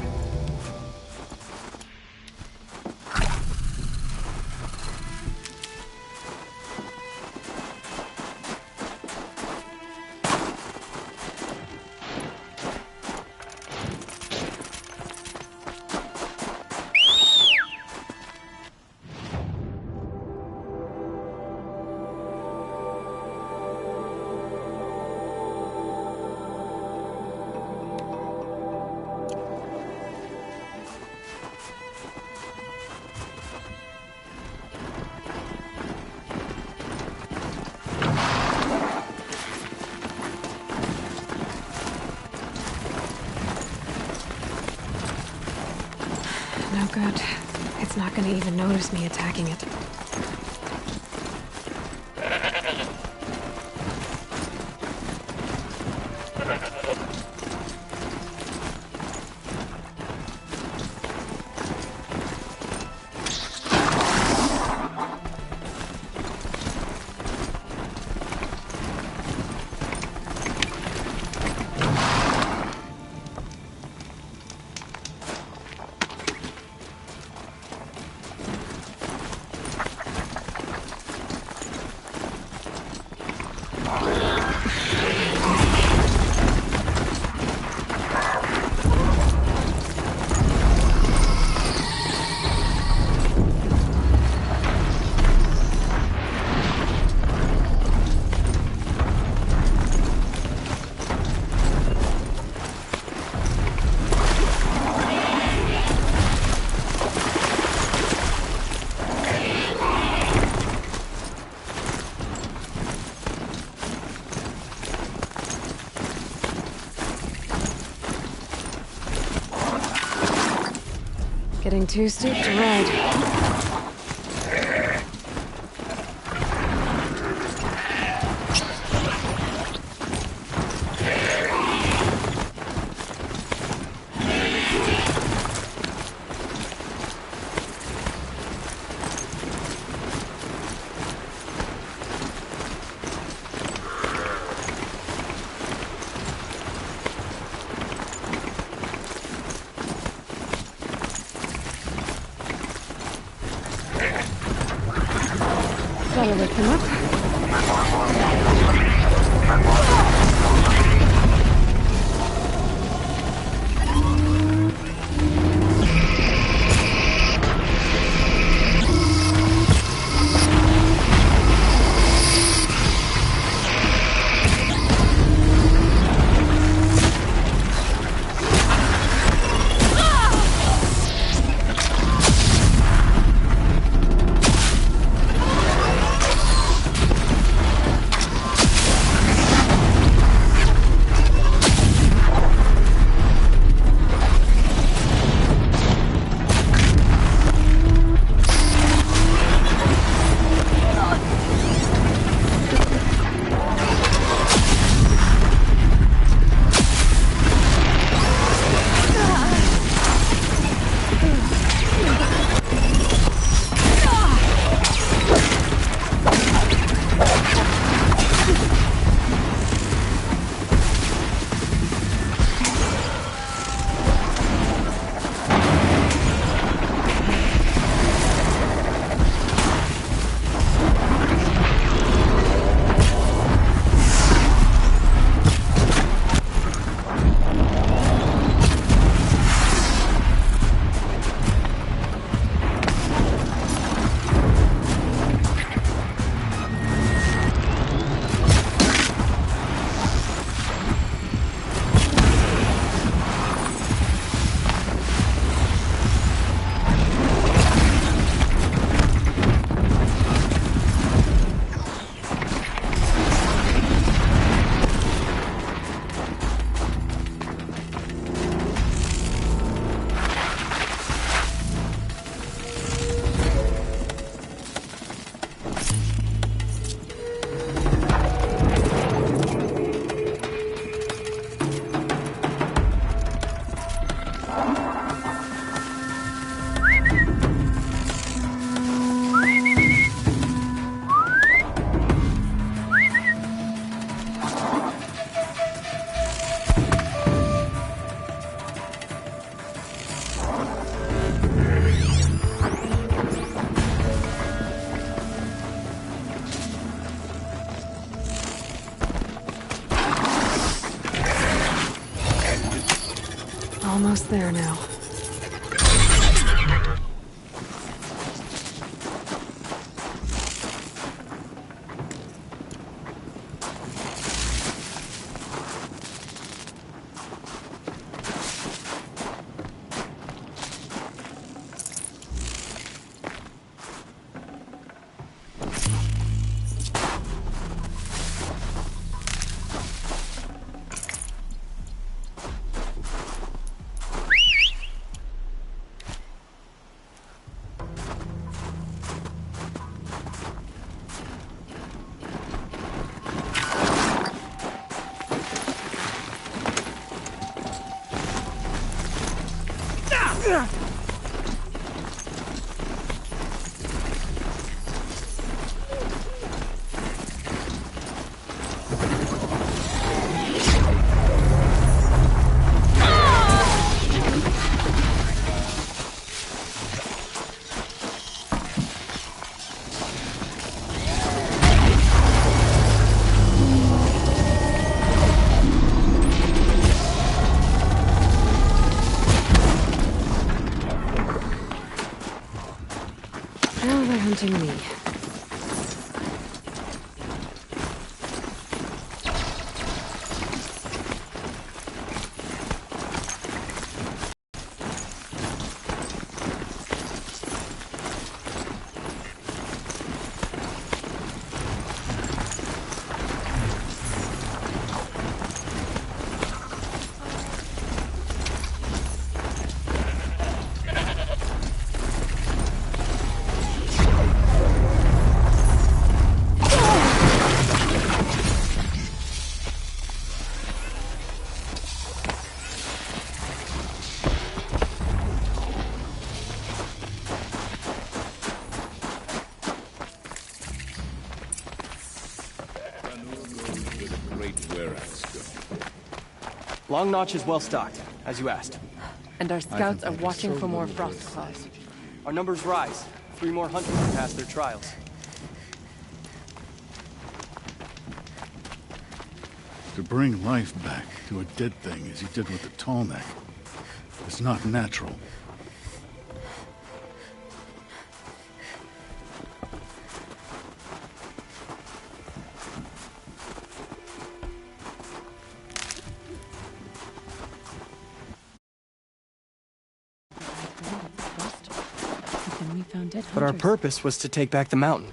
No good. It's not gonna even notice me attacking it. Getting too steep to ride. That'll wake them up. Almost there now. Now they're hunting me. Werax go? Long Notch is well stocked, as you asked. And our scouts are watching for more frost claws. Our numbers rise. 3 more hunters have passed their trials. To bring life back to a dead thing as he did with the Tallneck is not natural. But our purpose was to take back the mountain.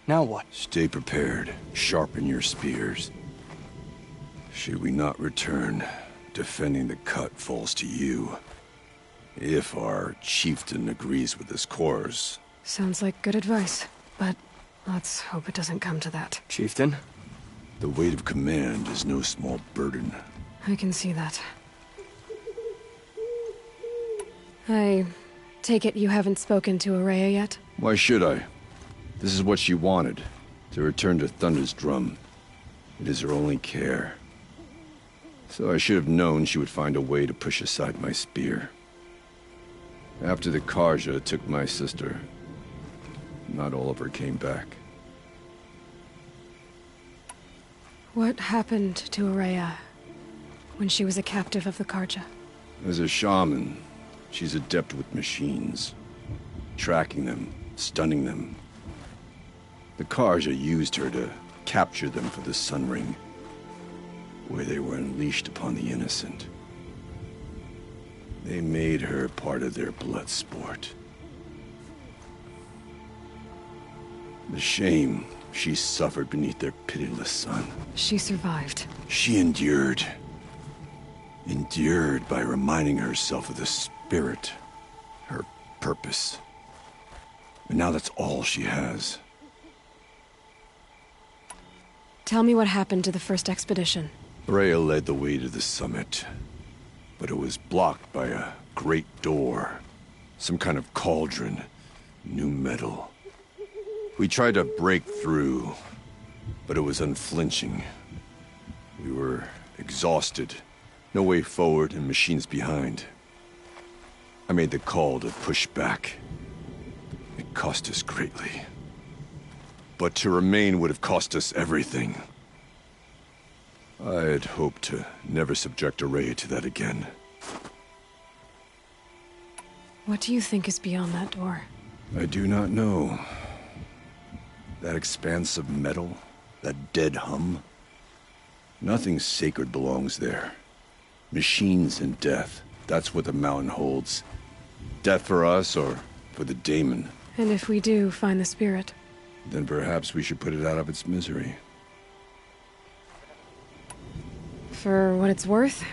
Now what? Stay prepared. Sharpen your spears. Should we not return, defending the cut falls to you. If our chieftain agrees with this course. Sounds like good advice, but let's hope it doesn't come to that. Chieftain? The weight of command is no small burden. I can see that. I take it you haven't spoken to Ourea yet? Why should I? This is what she wanted, to return to Thunder's Drum. It is her only care. So I should have known she would find a way to push aside my spear. After the Carja took my sister, not all of her came back. What happened to Ourea when she was a captive of the Carja? As a shaman, she's adept with machines. Tracking them, stunning them. The Carja used her to capture them for the Sun Ring, where they were unleashed upon the innocent. They made her part of their blood sport. The shame she suffered beneath their pitiless sun. She survived. She endured. Endured by reminding herself of the spirit, her purpose. And now that's all she has. Tell me what happened to the first expedition. Ourea led the way to the summit, but it was blocked by a great door. Some kind of cauldron, new metal. We tried to break through, but it was unflinching. We were exhausted, no way forward and machines behind. I made the call to push back. It cost us greatly. But to remain would have cost us everything. I had hoped to never subject Ourea to that again. What do you think is beyond that door? I do not know. That expanse of metal, that dead hum. Nothing sacred belongs there. Machines and death, that's what the mountain holds. Death for us or for the daemon. And if we do find the spirit? Then perhaps we should put it out of its misery. For what it's worth,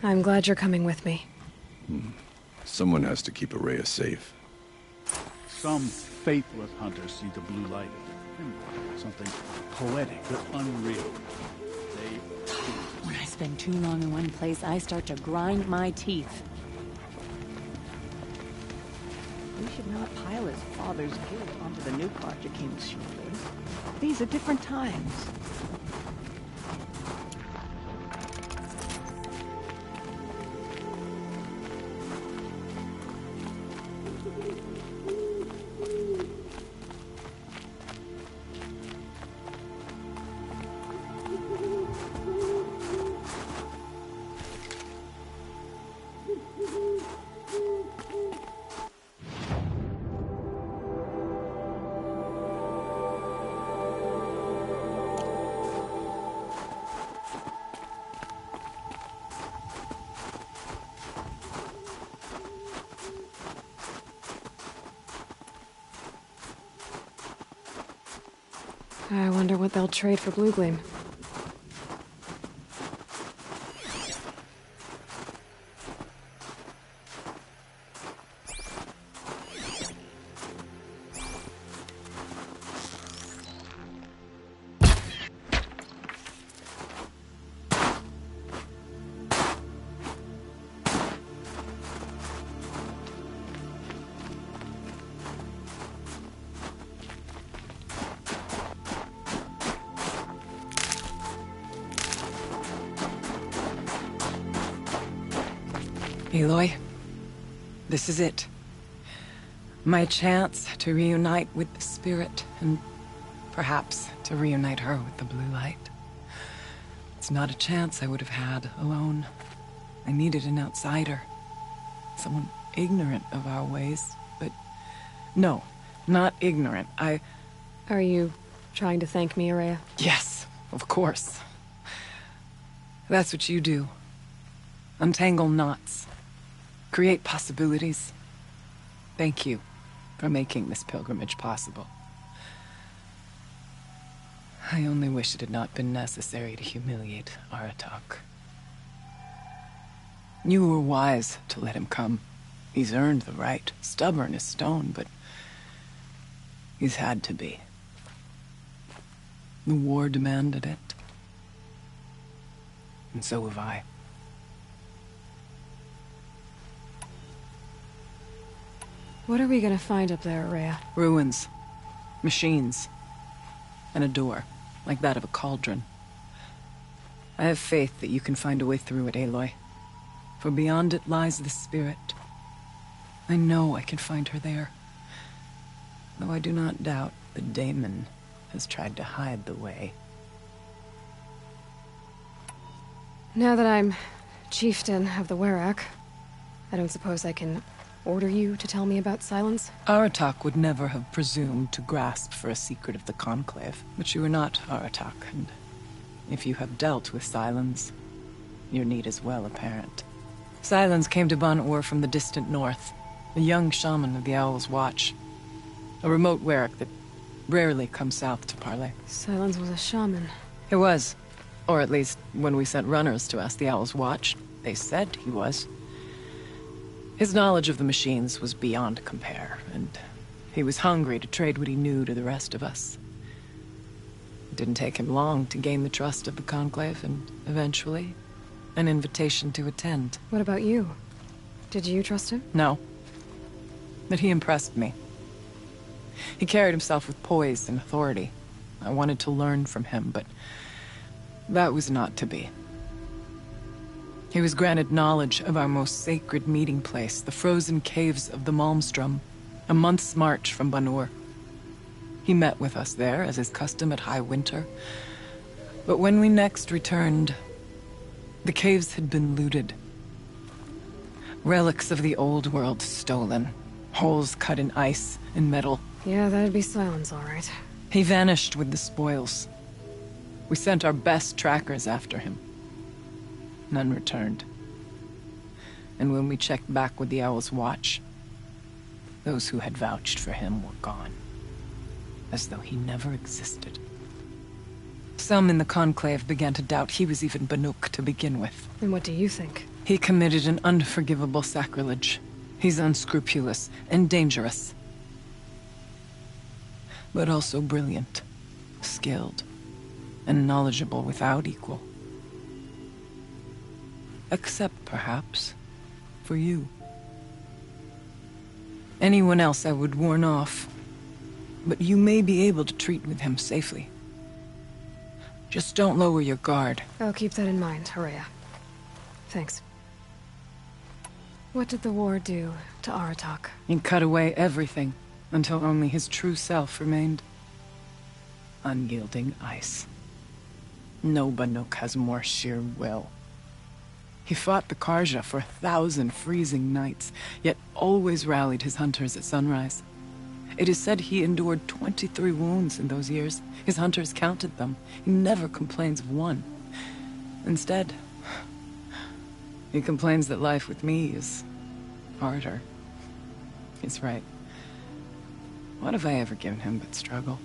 I'm glad you're coming with me. Someone has to keep Ourea safe. Some faithless hunters see the blue light as something poetic but unreal. When I spend too long in one place, I start to grind my teeth. We should not pile his father's guilt onto the new Carja King's shoulders. These are different times. I wonder what they'll trade for Blue Gleam. Aloy, this is it. My chance to reunite with the Spirit, and perhaps to reunite her with the blue light. It's not a chance I would have had alone. I needed an outsider. Someone ignorant of our ways, but... No, not ignorant. Are you trying to thank me, Ourea? Yes, of course. That's what you do. Untangle knots. Create possibilities. Thank you for making this pilgrimage possible. I only wish it had not been necessary to humiliate Aratak. You were wise to let him come. He's earned the right. Stubborn as stone, but he's had to be. The war demanded it. And so have I. What are we gonna find up there, Ourea? Ruins. Machines. And a door, like that of a cauldron. I have faith that you can find a way through it, Aloy. For beyond it lies the Spirit. I know I can find her there. Though I do not doubt that Daemon has tried to hide the way. Now that I'm chieftain of the Werak, I don't suppose I can order you to tell me about Silence? Aratak would never have presumed to grasp for a secret of the Conclave. But you are not Aratak, and if you have dealt with Silence, your need is well apparent. Silence came to Ban-Ur from the distant north, a young shaman of the Owl's Watch. A remote Werak that rarely comes south to parley. Silence was a shaman. He was. Or at least, when we sent runners to ask the Owl's Watch, they said he was. His knowledge of the machines was beyond compare, and he was hungry to trade what he knew to the rest of us. It didn't take him long to gain the trust of the Conclave, and eventually, an invitation to attend. What about you? Did you trust him? No. But he impressed me. He carried himself with poise and authority. I wanted to learn from him, but that was not to be. He was granted knowledge of our most sacred meeting place, the frozen caves of the Malmstrom, a month's march from Ban-Ur. He met with us there, as is custom at High Winter. But when we next returned, the caves had been looted. Relics of the old world stolen. Holes cut in ice and metal. Yeah, that'd be Silence, all right. He vanished with the spoils. We sent our best trackers after him. None returned. And when we checked back with the Owl's Watch, those who had vouched for him were gone. As though he never existed. Some in the Conclave began to doubt he was even Banuk to begin with. And what do you think? He committed an unforgivable sacrilege. He's unscrupulous and dangerous. But also brilliant, skilled, and knowledgeable without equal. Except, perhaps, for you. Anyone else I would warn off, but you may be able to treat with him safely. Just don't lower your guard. I'll keep that in mind, Ourea. Thanks. What did the war do to Aratak? It cut away everything, until only his true self remained. Unyielding ice. No Banuk has more sheer will. He fought the Carja for 1,000 freezing nights, yet always rallied his hunters at sunrise. It is said he endured 23 wounds in those years. His hunters counted them. He never complains of one. Instead, he complains that life with me is harder. He's right. What have I ever given him but struggle?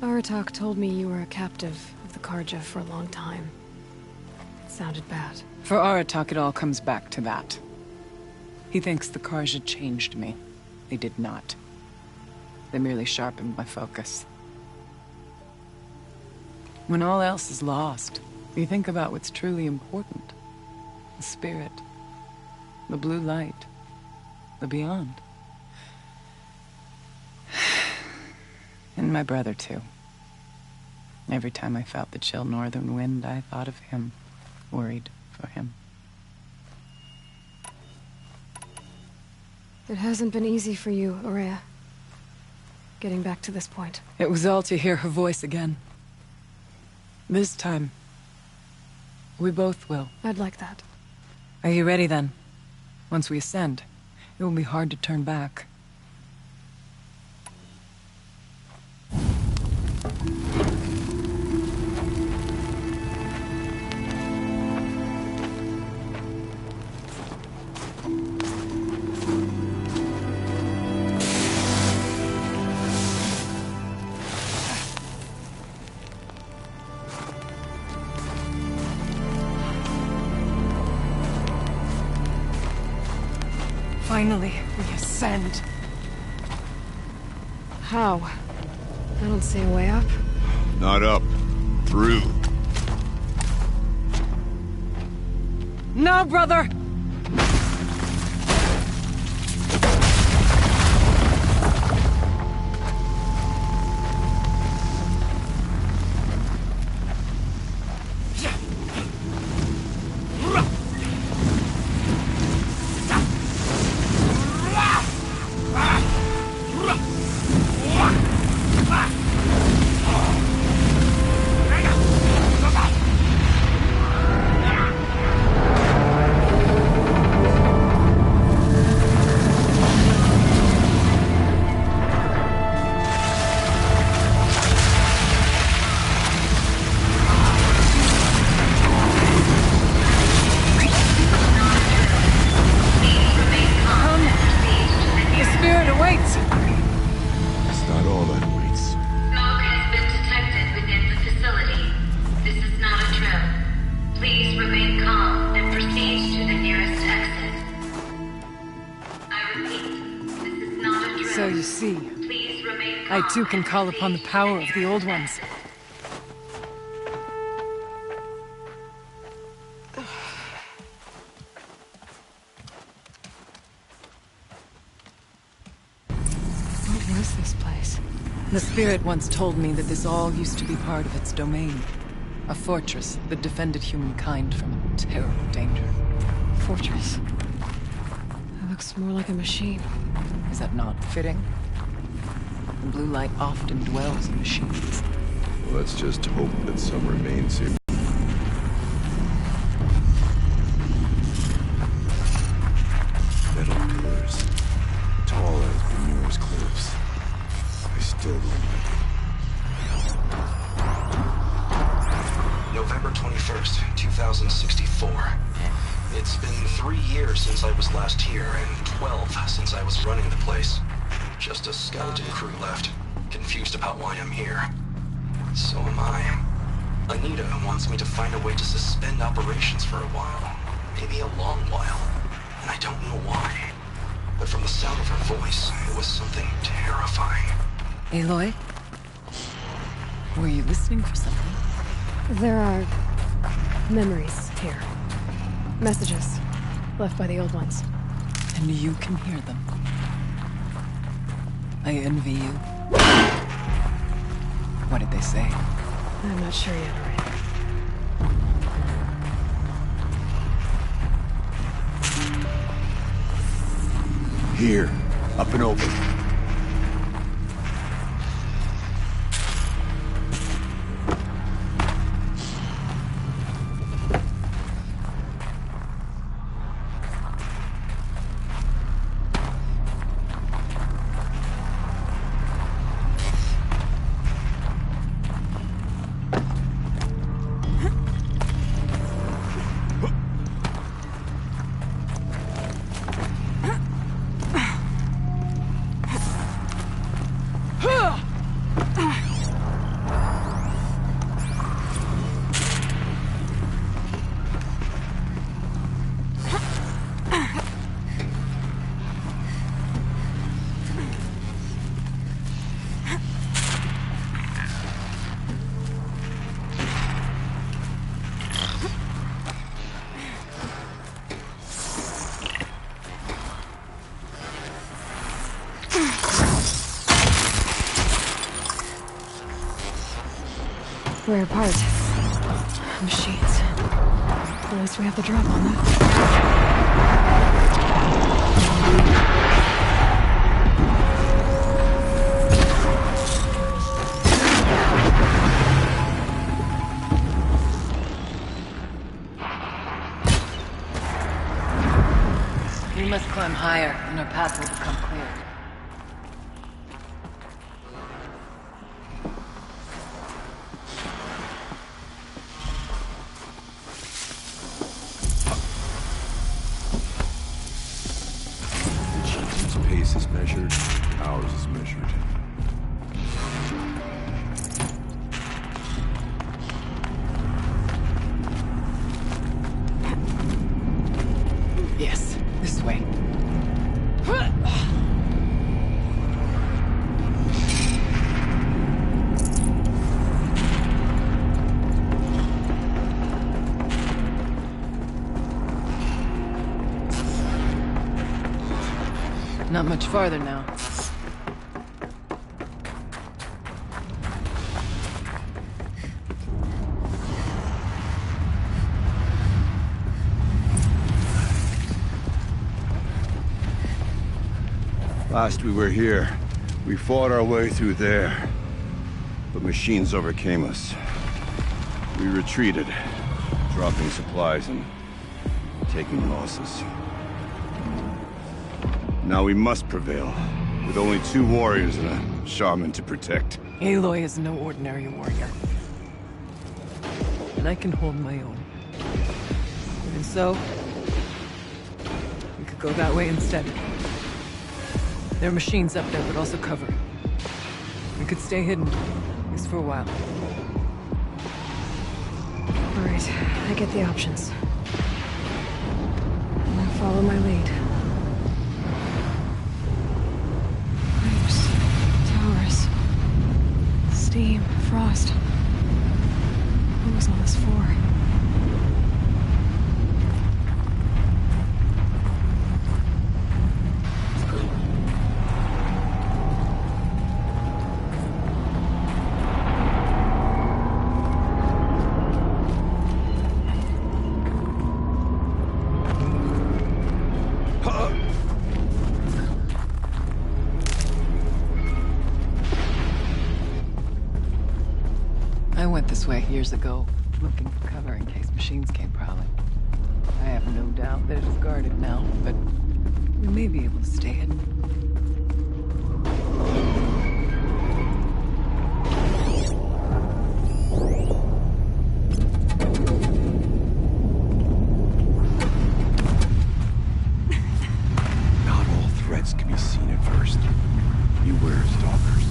Aratak told me you were a captive of the Carja for a long time. It sounded bad. For Aratak, it all comes back to that. He thinks the Carja changed me. They did not. They merely sharpened my focus. When all else is lost, you think about what's truly important. The Spirit. The blue light. The beyond. And my brother, too. Every time I felt the chill northern wind, I thought of him, worried. for him. It hasn't been easy for you, Ourea. Getting back to this point. It was all to hear her voice again. This time, we both will. I'd like that. Are you ready then? Once we ascend, it will be hard to turn back. Finally, we ascend. How? I don't see a way up. Not up. Through. No, brother! So you see, I too can call upon the power of the Old Ones. What was this place? The spirit once told me that this all used to be part of its domain. A fortress that defended humankind from a terrible danger. Fortress? That looks more like a machine. Is that not fitting? The blue light often dwells in machines. Well, let's just hope that some remains here. Metal pillars. Tall as Bemir's cliffs. I still don't like it. November 21st, 2064. It's been 3 years since I was last here, and 12 since I was running the place. Just a skeleton crew left, confused about why I'm here. So am I. Anita wants me to find a way to suspend operations for a while. Maybe a long while. And I don't know why. But from the sound of her voice, it was something terrifying. Aloy? Were you listening for something? There are memories here. Messages left by the Old Ones. And you can hear them. I envy you. What did they say? I'm not sure yet, Ourea. Here, up and over. We're apart. Machines. At least we have the drop on that. We must climb higher, and our path will become clear. Its pace is measured, ours is measured. Yes, this way. Not much farther now. Last we were here, we fought our way through there. But machines overcame us. We retreated, dropping supplies and taking losses. Now we must prevail, with only 2 warriors and a shaman to protect. Aloy is no ordinary warrior. And I can hold my own. Even so, we could go that way instead. There are machines up there, but also cover. We could stay hidden, at least for a while. All right, I get the options. Now follow my lead. Waves, towers, steam, frost. What was all this for? I went this way years ago, looking for cover in case machines came prowling. I have no doubt that it is guarded now, but we may be able to stay hidden. Not all threats can be seen at first. Beware stalkers.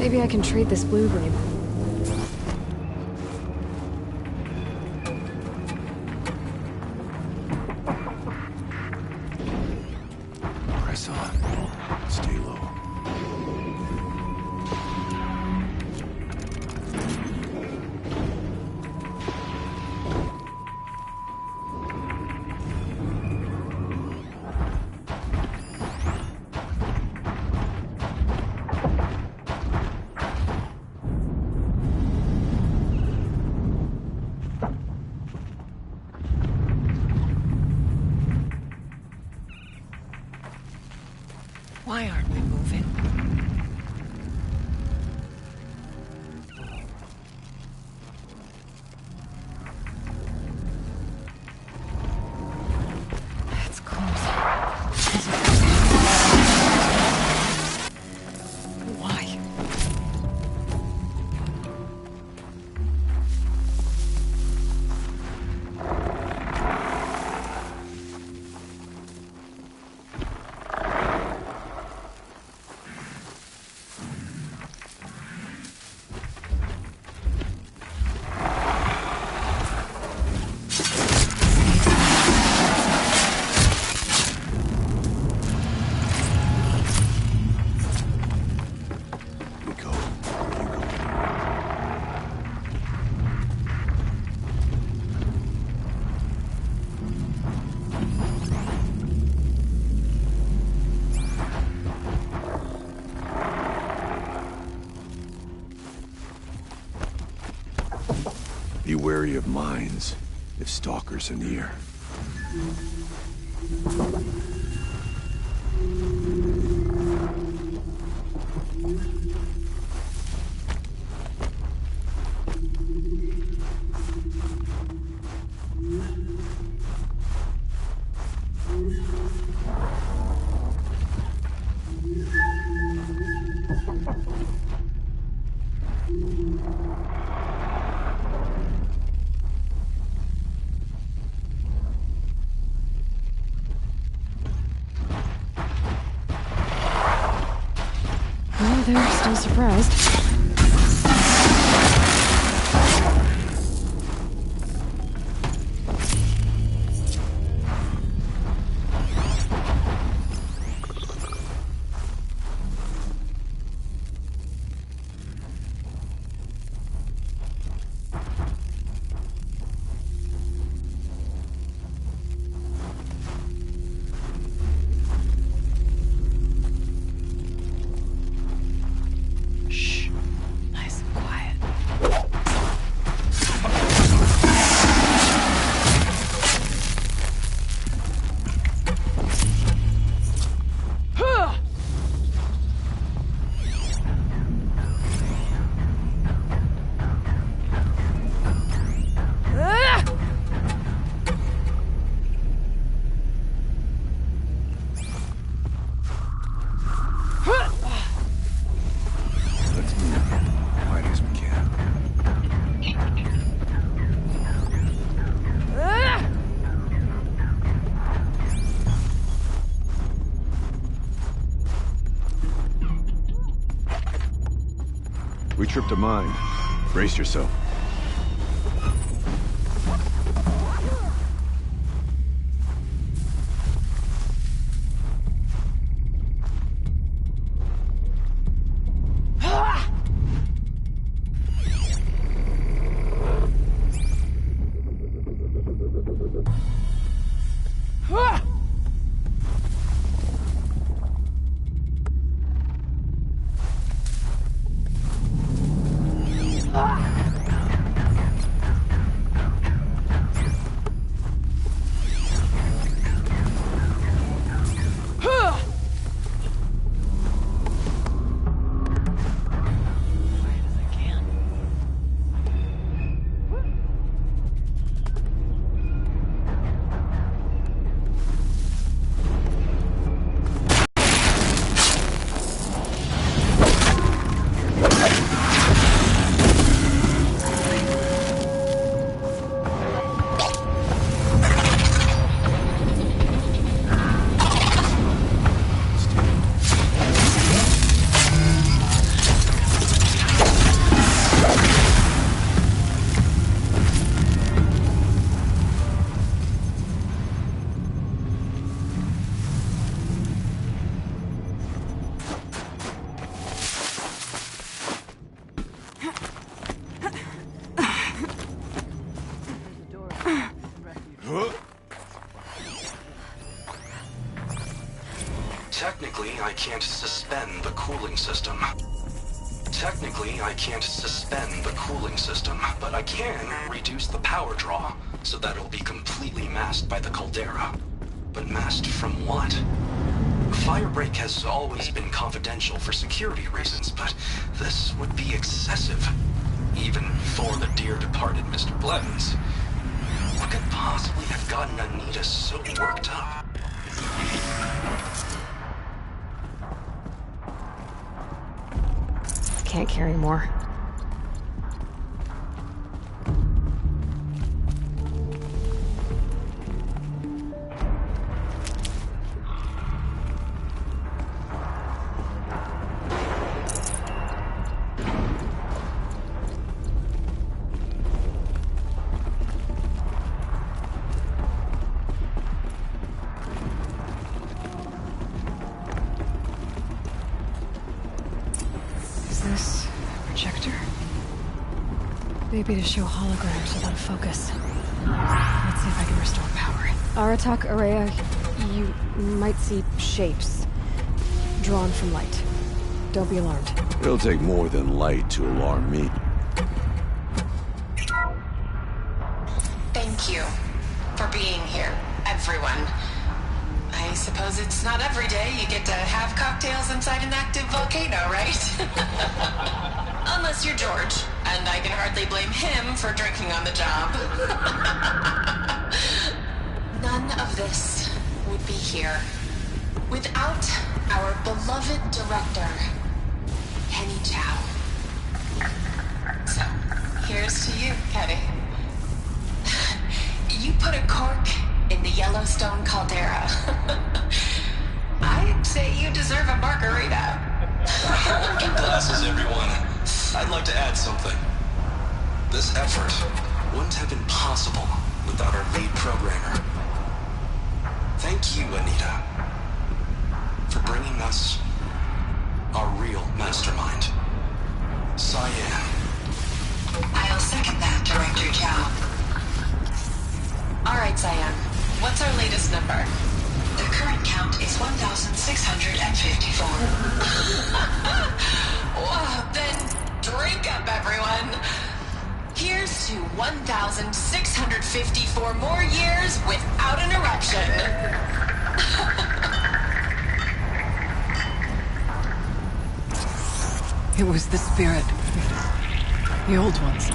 Maybe I can trade this blue-green. Press on. Stay low. Why aren't we moving? It's close. Why? Be wary of mines, if stalkers are near. Well, they're still surprised. We tripped a mine. Brace yourself. Technically, I can't suspend the cooling system. But I can reduce the power draw so that it'll be completely masked by the caldera. But masked from what? Firebreak has always been confidential for security reasons, but this would be excessive. Even for the dear departed Mr. Blevins. What could possibly have gotten Anita so worked up? Can't carry more. Maybe to show holograms without a focus. Let's see if I can restore power. Aratak, Araya, you might see shapes drawn from light. Don't be alarmed. It'll take more than light to alarm me. Thank you for being here, everyone. I suppose it's not every day you get to have cocktails inside an active volcano, right? Unless you're George, and I can hardly blame him for drinking on the job. None of this would be here without our beloved director, Kenny Chow. So, here's to you, Kenny. You put a cork in the Yellowstone caldera. I'd say you deserve a margarita. Hold your glasses, everyone. I'd like to add something. This effort wouldn't have been possible without our lead programmer. Thank you, Anita, for bringing us our real mastermind, Cyan. I'll second that, Director Chow. All right, Cyan. What's our latest number? The current count is 1,654. Well, then drink up, everyone. Here's to 1,654 more years without an eruption. It was the spirit. The old ones.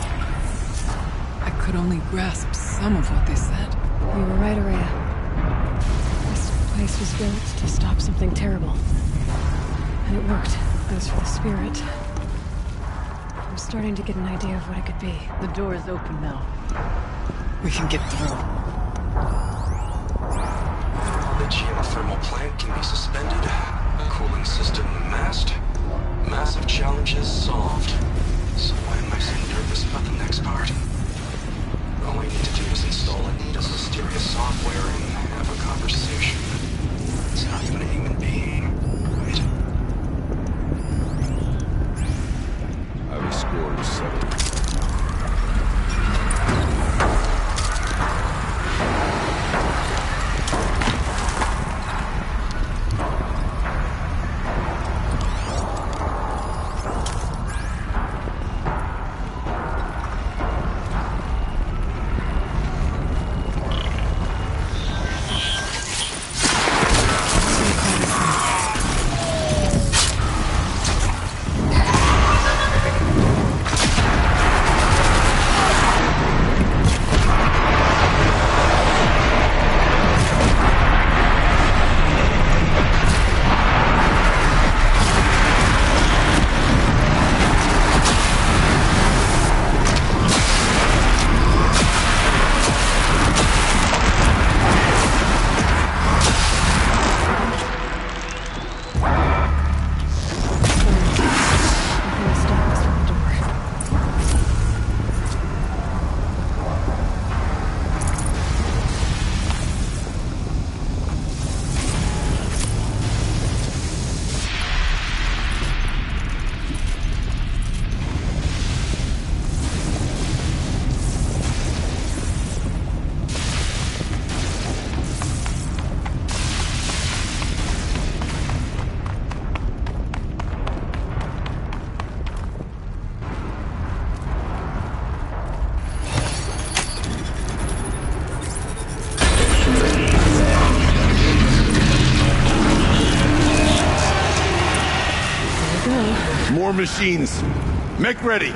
I could only grasp some of what they said. You were right, Araya. This place was built to stop something terrible. And it worked. As for the spirit, I'm starting to get an idea of what it could be. The door is open now. We can get through. The geothermal plant can be suspended. Cooling system masked. Massive challenges solved. So why am I so nervous about the next part? All I need to do is install Anita's mysterious software and have a conversation. It's not even a human being. Right? Our score is 7. More machines. Make ready.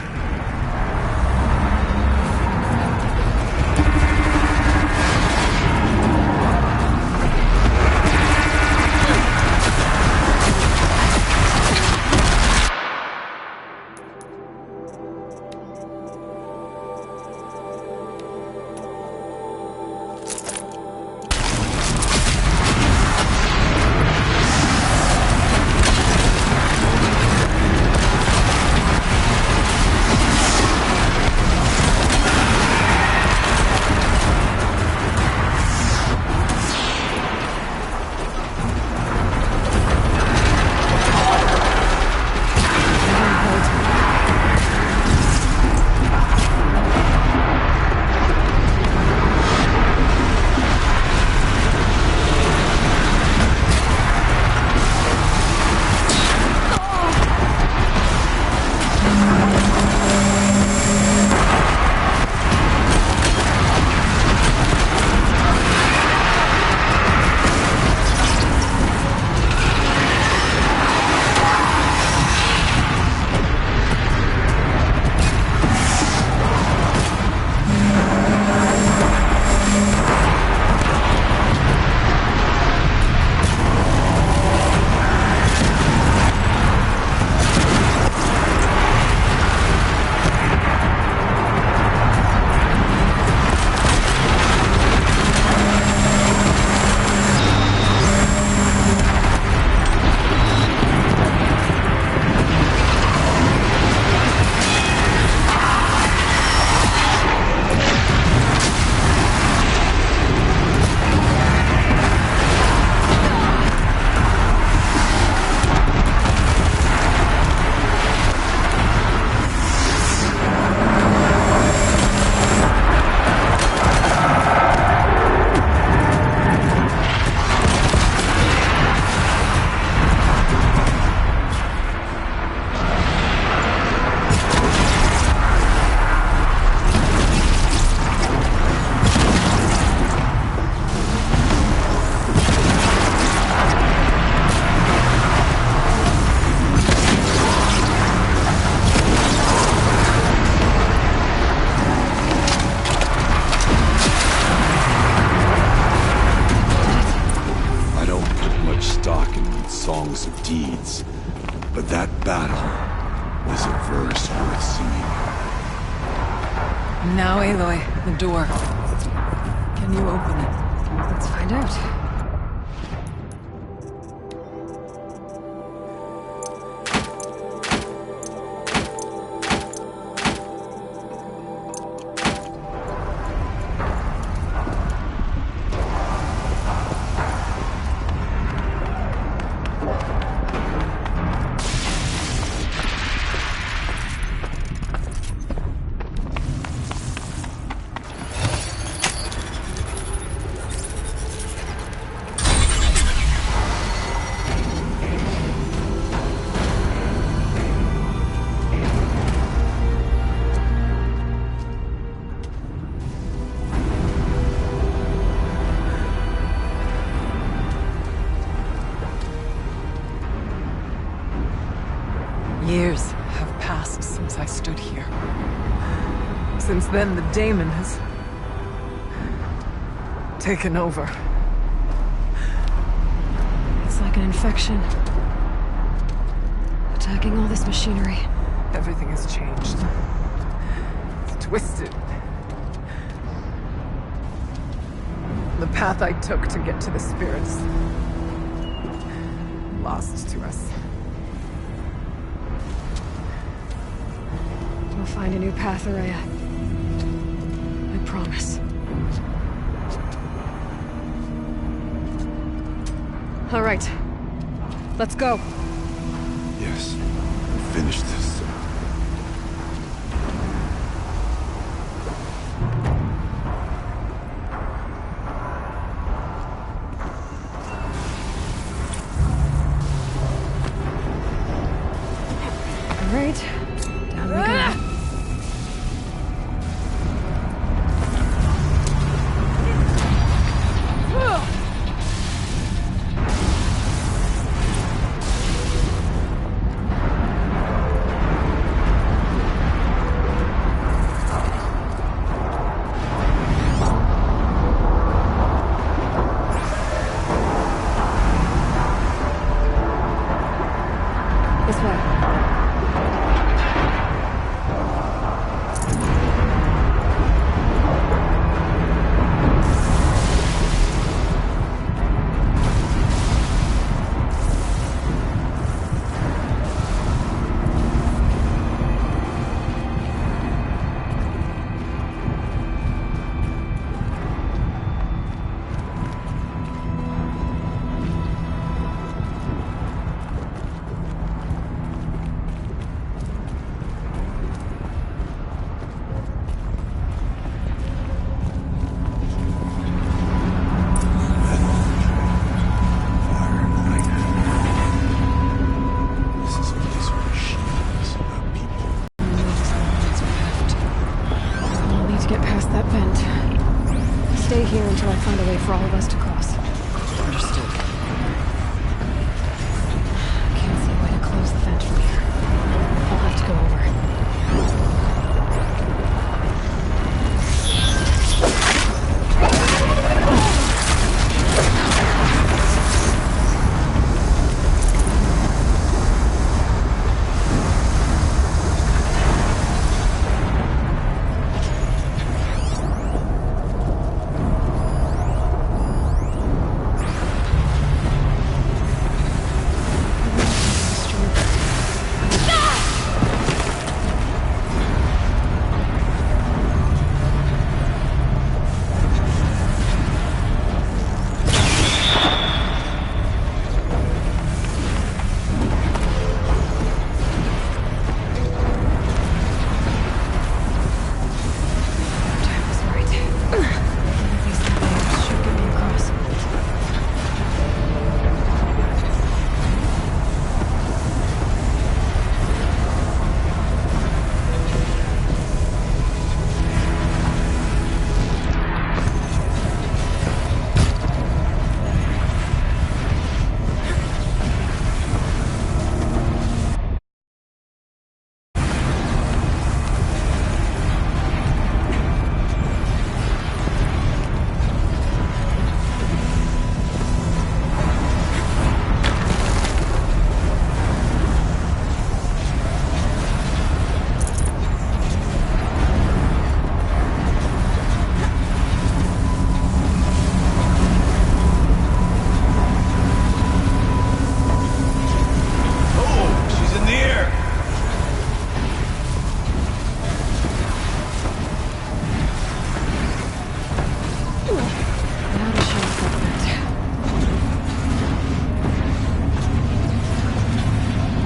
Songs of deeds, but that battle is a verse worth singing. Now, Aloy, the door. Can you open it? Let's find out. Years have passed since I stood here. Since then, the daemon has taken over. It's like an infection. Attacking all this machinery. Everything has changed. It's twisted. The path I took to get to the spirits, lost to us. We'll find a new path, Ourea. I promise. All right. Let's go. Yes. Finish this. All right. Down we go. end. Stay here until I find a way for all of us to cross. Understood. Can't see a way to close the vent from here. I'll have to go over.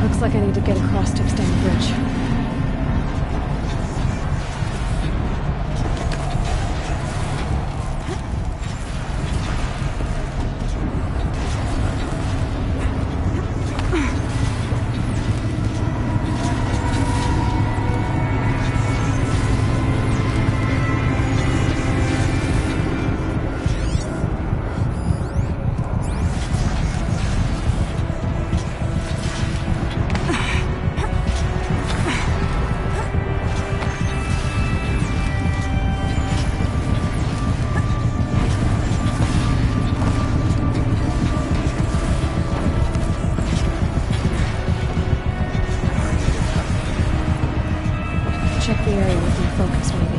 Looks like I need to get across to extend the bridge. Check the area with your focus, maybe.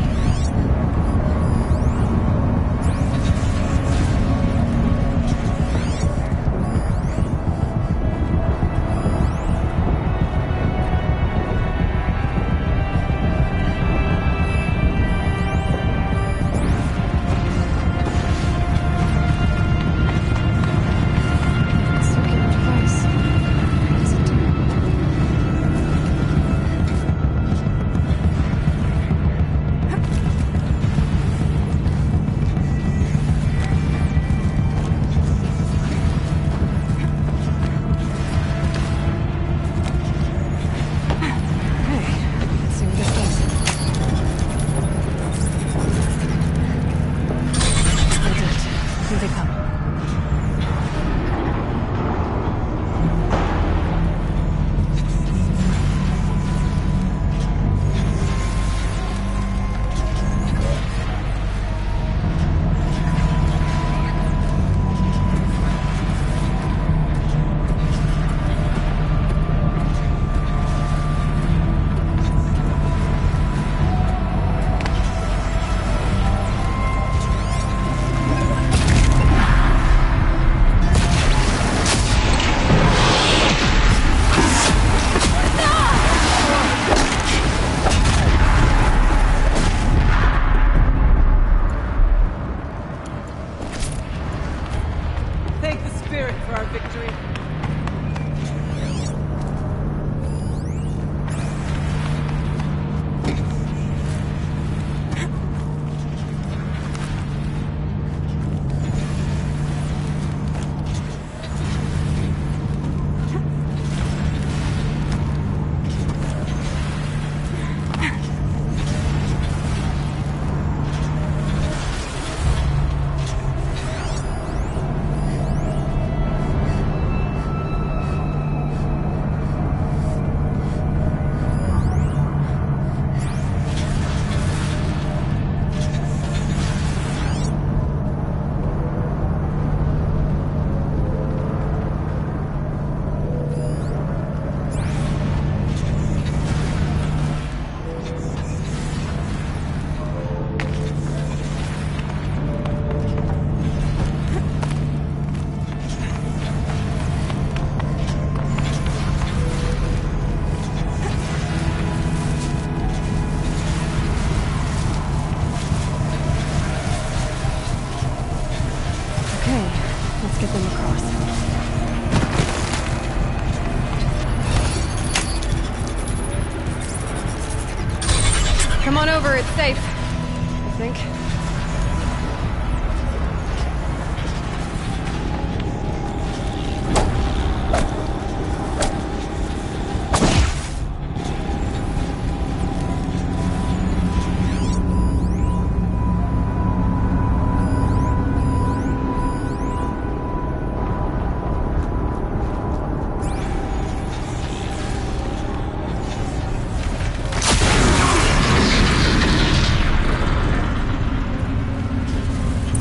Come on over, it's safe. I think.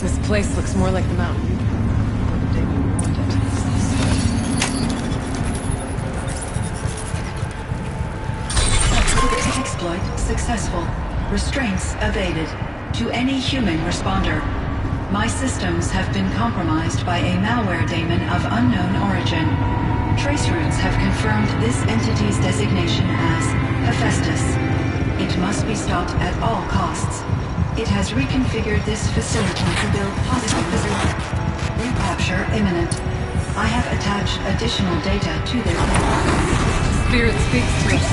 This place looks more like the mountain. Exploit successful. Restraints evaded. To any human responder. My systems have been compromised by a malware daemon of unknown origin. Traceroutes have confirmed this entity's designation as Hephaestus. It must be stopped at all costs. It has reconfigured this facility to build positive recapture imminent. I have attached additional data to their Spirit speaks to us.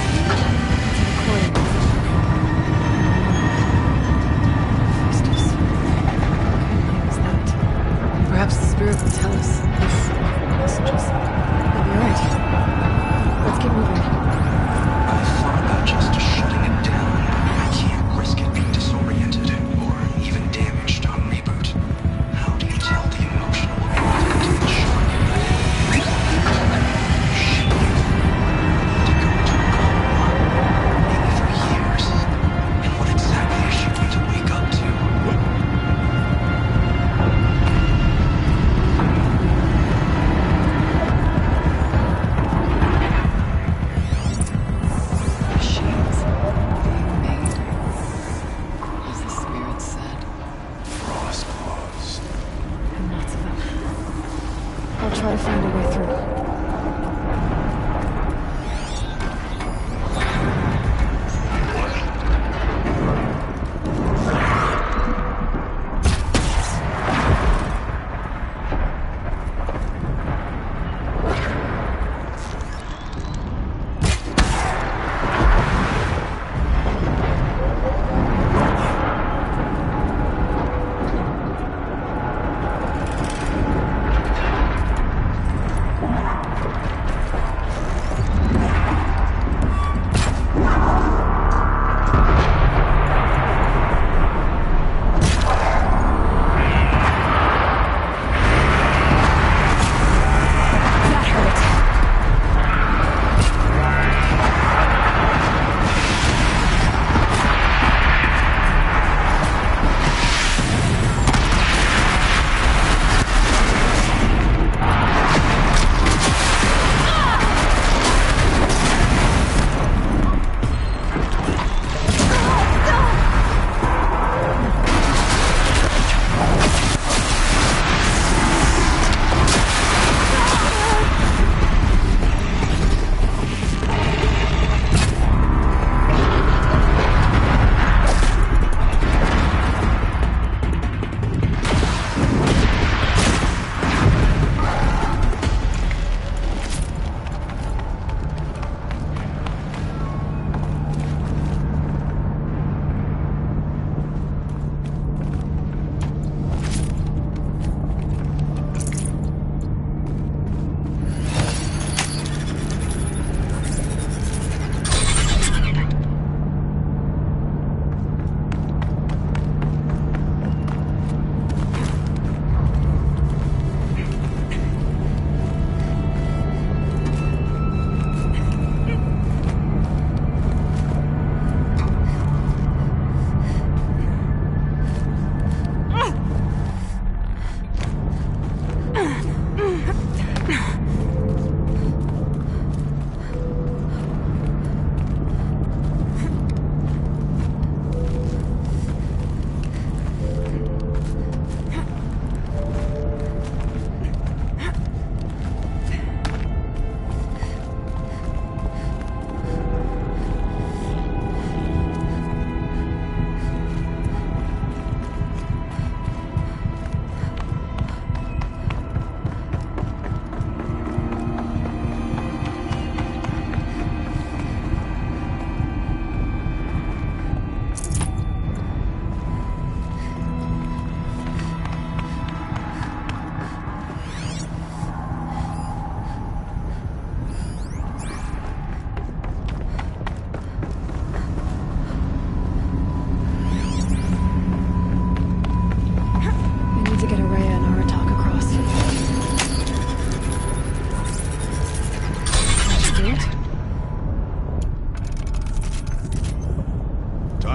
Perhaps the spirit will tell us his messages. You'll be right. Let's get moving. I thought about just shutting it down. I can't risk it being disoriented or even damaged on reboot. How do you tell the emotional impact of the shock? She to go to a coma.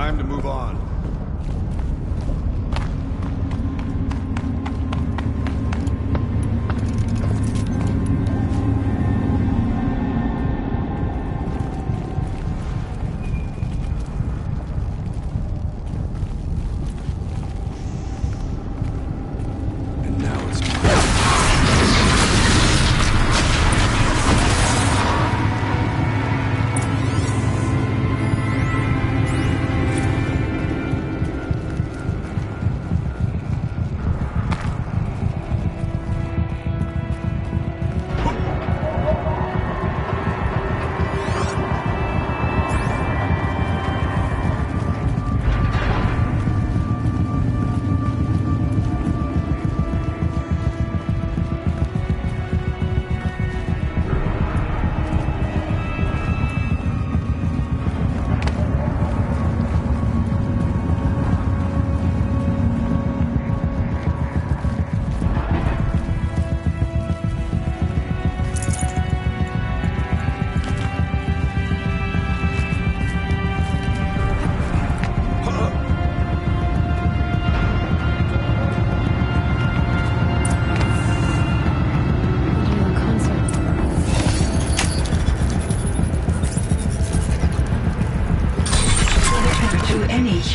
Time to move on.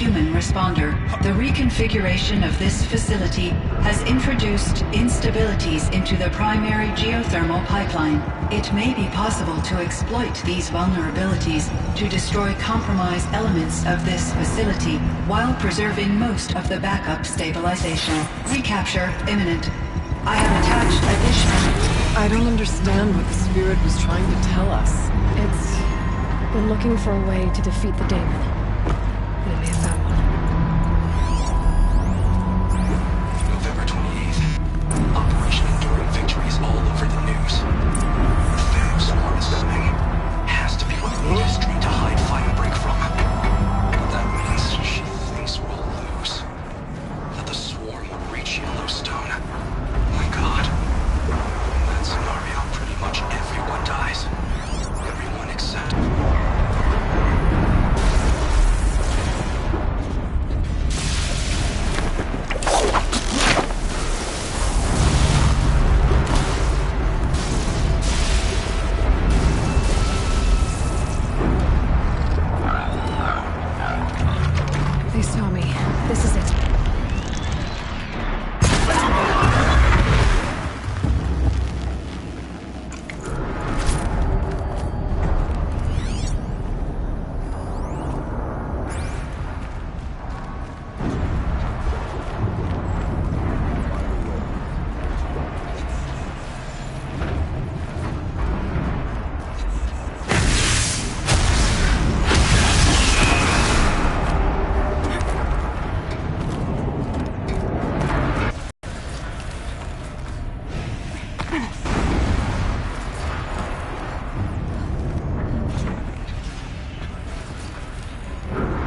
Human responder, the reconfiguration of this facility has introduced instabilities into the primary geothermal pipeline. It may be possible to exploit these vulnerabilities to destroy compromised elements of this facility while preserving most of the backup stabilization. Recapture imminent. I have attached additional... I don't understand what the spirit was trying to tell us. It's been looking for a way to defeat the Daemon. We may have found one. November 28th. Operation Enduring Victory is all over the news. The Pharaoh swarm is coming. Has to be what the industry to hide Firebreak from. But that means she thinks we'll lose. That the swarm will reach Yellowstone. My God. In that scenario, pretty much everyone dies. Everyone except... They saw me. This is it.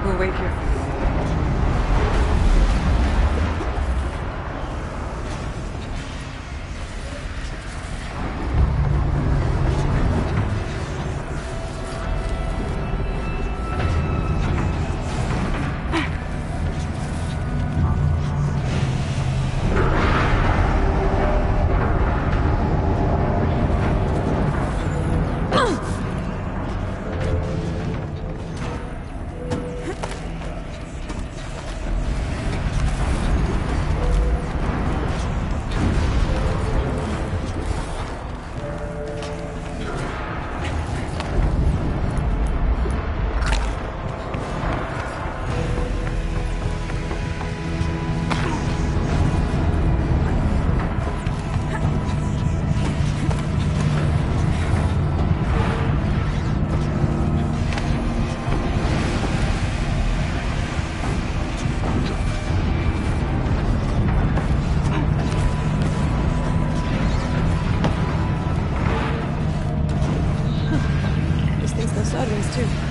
We'll wait here. too.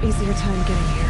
easier time getting here.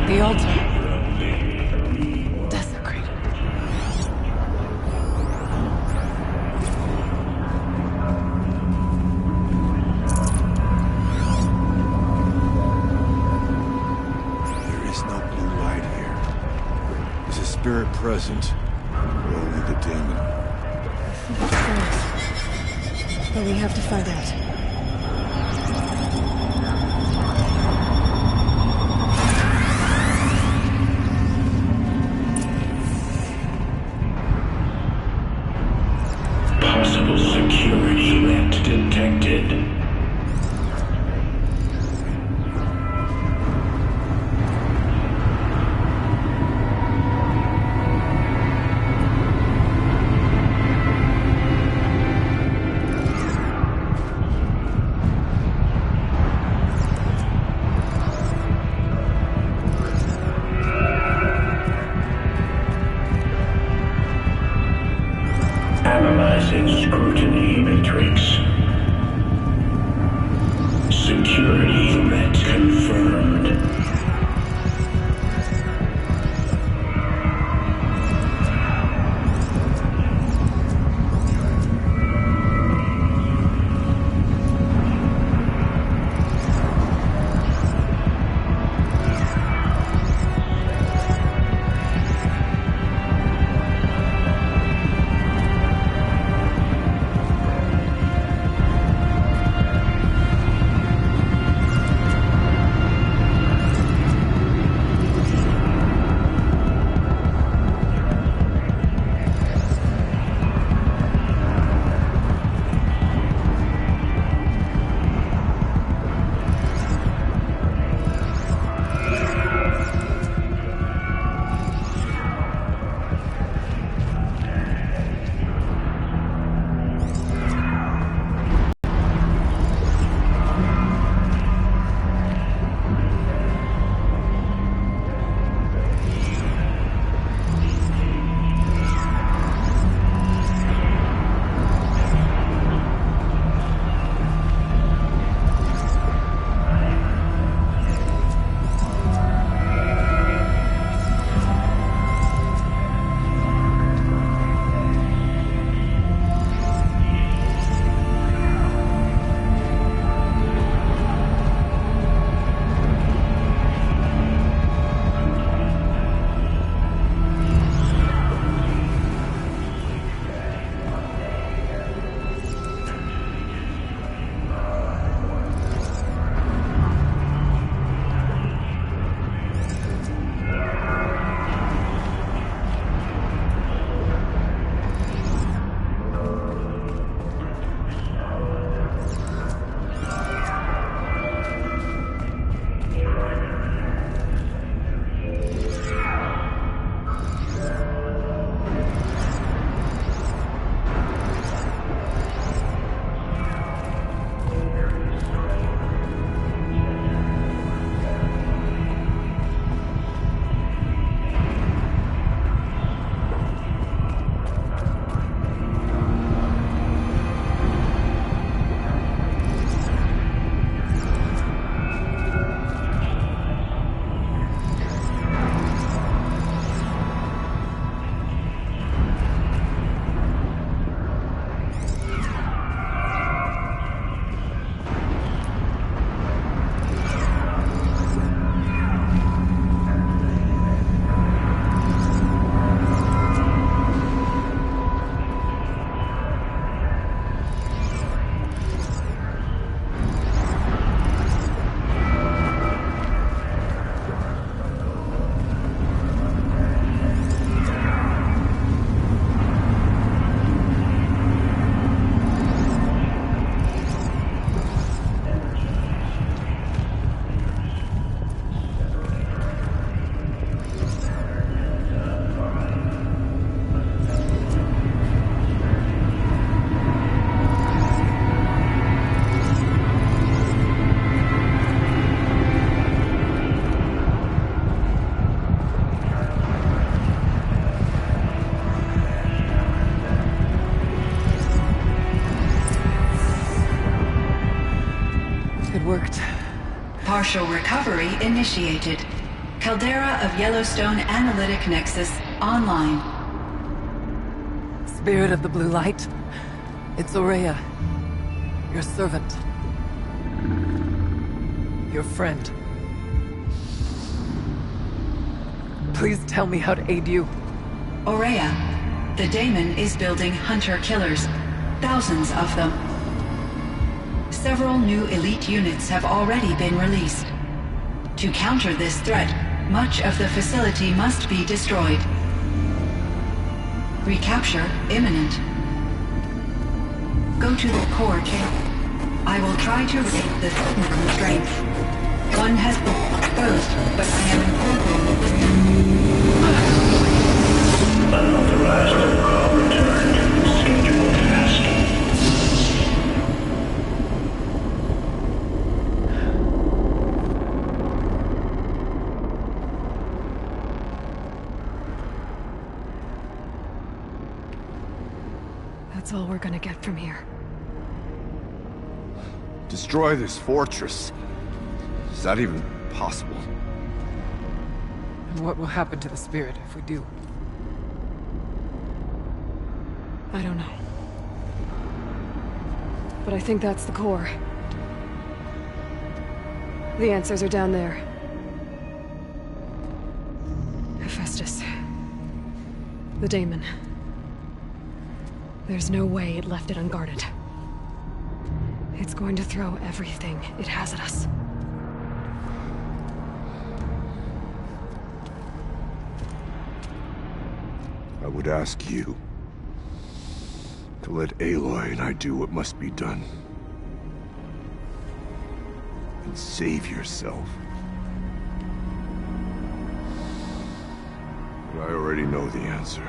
The altar. Desecrated. There is no blue light here. Is a spirit present? Or only the demon? But we have to find out. Possible security event detected. Partial recovery initiated. Caldera of Yellowstone Analytic Nexus online. Spirit of the Blue Light, it's Ourea, your servant, your friend. Please tell me how to aid you. Ourea, the Daemon is building hunter-killers, thousands of them. Several new elite units have already been released. To counter this threat, much of the facility must be destroyed. Recapture imminent. Go to the core chamber. I will try to raise the technical strength. One has been exposed, but I am Unauthorized call returned. Scheduled task. That's all we're gonna get from here. Destroy this fortress. Is that even possible? And what will happen to the spirit if we do? I don't know. But I think that's the core. The answers are down there. Hephaestus. The Daemon. There's no way it left it unguarded. It's going to throw everything it has at us. I would ask you to let Aloy and I do what must be done. And save yourself. But I already know the answer.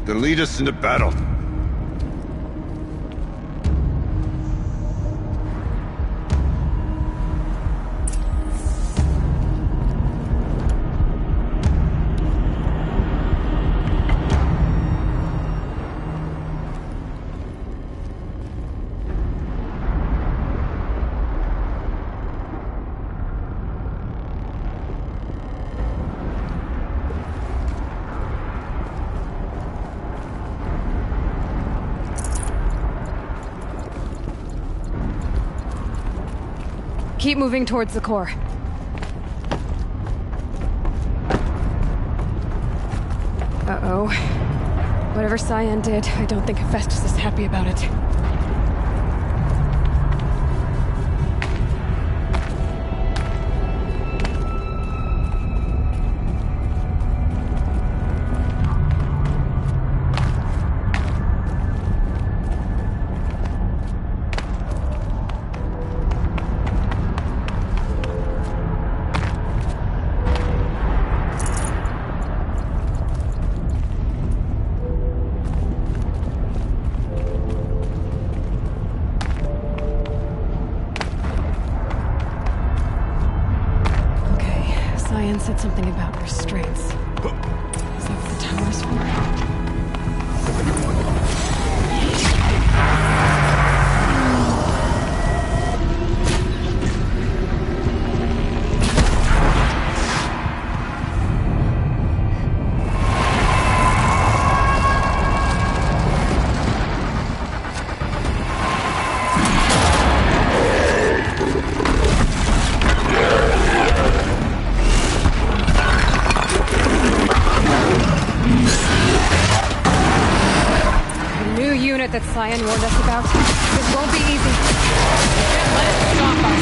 Then lead us into battle. Keep moving towards the core. Uh-oh. Whatever Cyan did, I don't think Hephaestus is happy about it. Said something about restraints. Is that what the tower's for? That Cyan warned us about. This won't be easy. We can't let it stop us.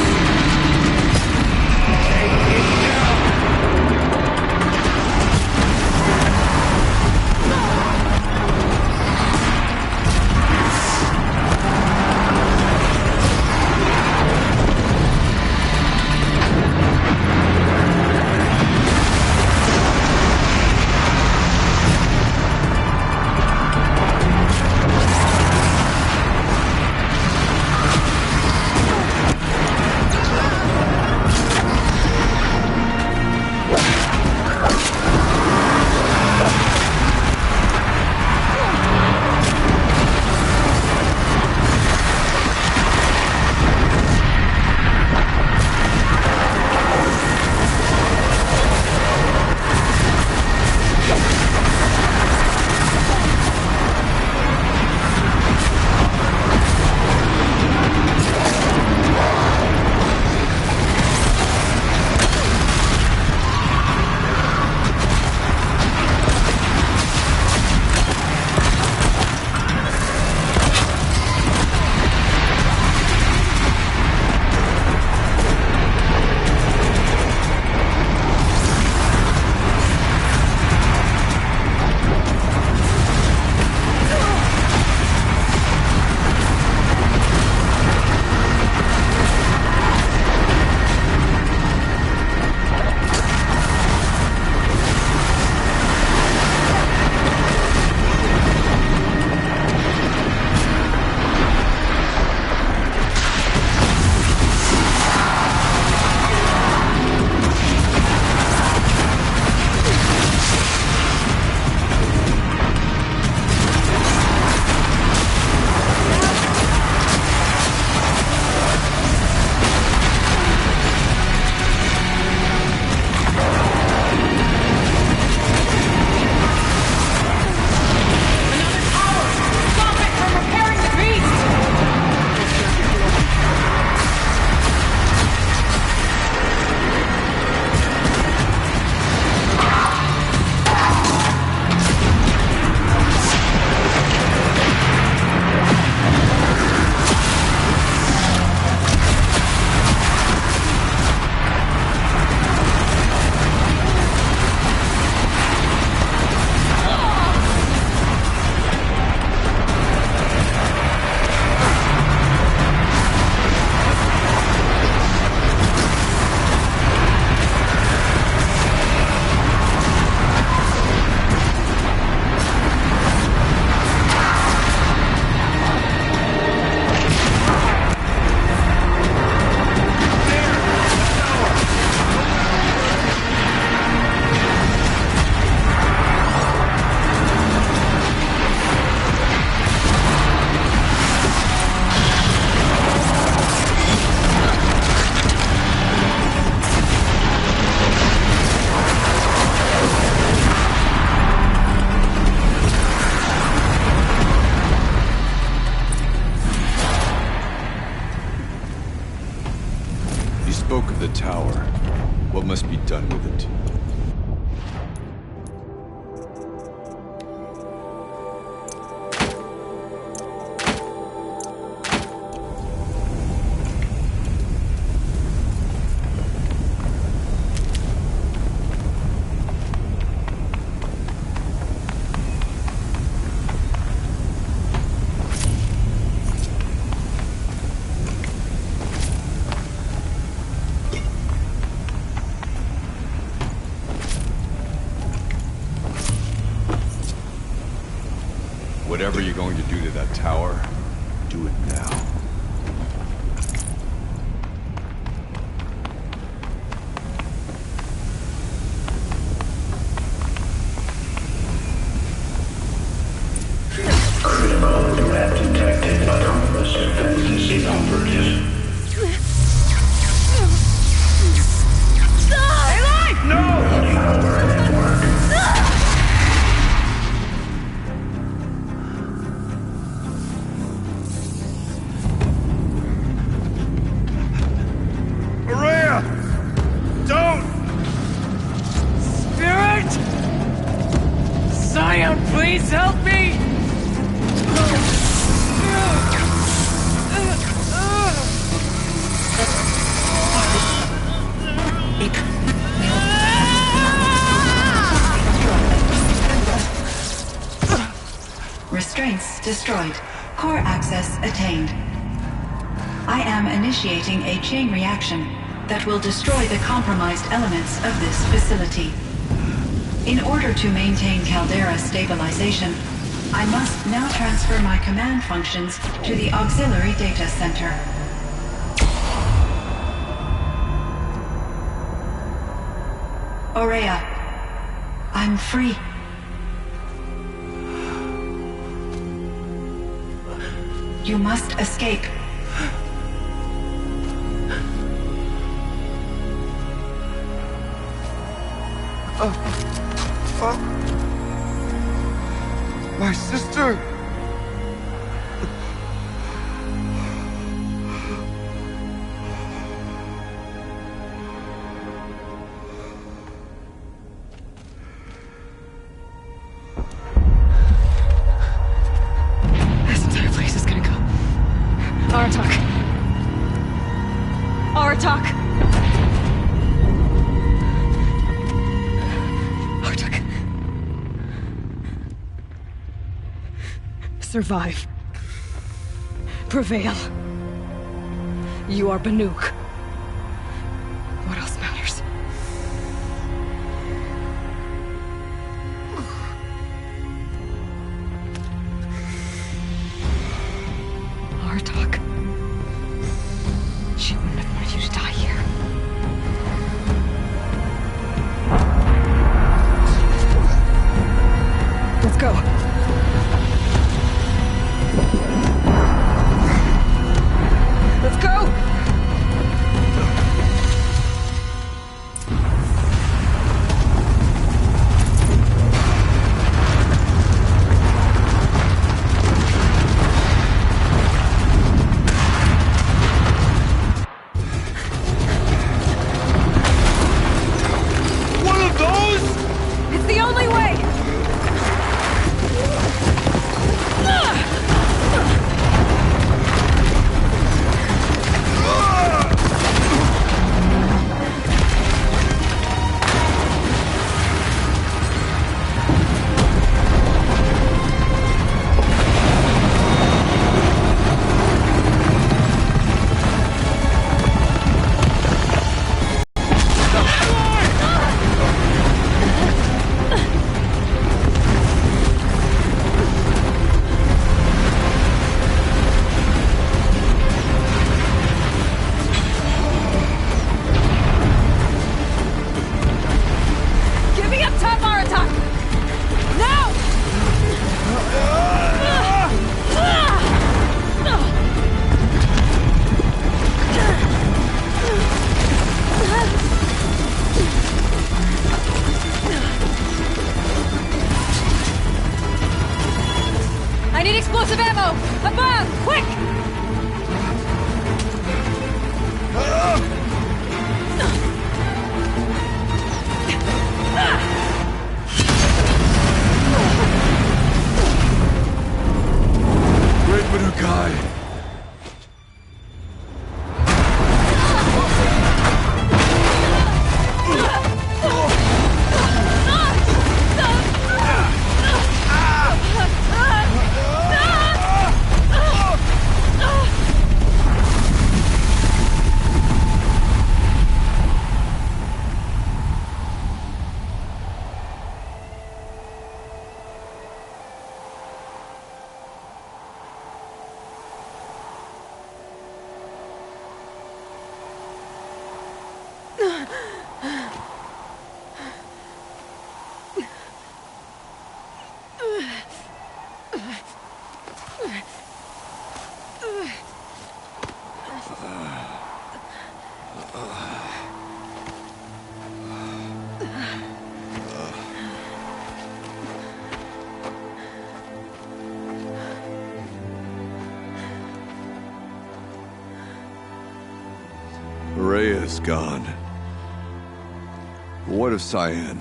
the tower. What must be done with it? Whatever you're going to do to that tower, do it now. Critical threat detected. Autonomous defenses inoperative. Please help me! Restraints destroyed. Core access attained. I am initiating a chain reaction that will destroy the compromised elements of this facility. In order to maintain Caldera stabilization, I must now transfer my command functions to the auxiliary data center. Ourea, I'm free. You must escape. My sister! This entire place is gonna go. Aratak. Aratak! Aratak. Survive. Prevail. You are Banuk. What else matters? Aratak. She wouldn't have wanted you to die here. Let's go. Let's go! One of those? It's the only way! Give me up top, Aratak! Now! I need explosive ammo! Above! Quick! Rhea is gone. What of Cyan?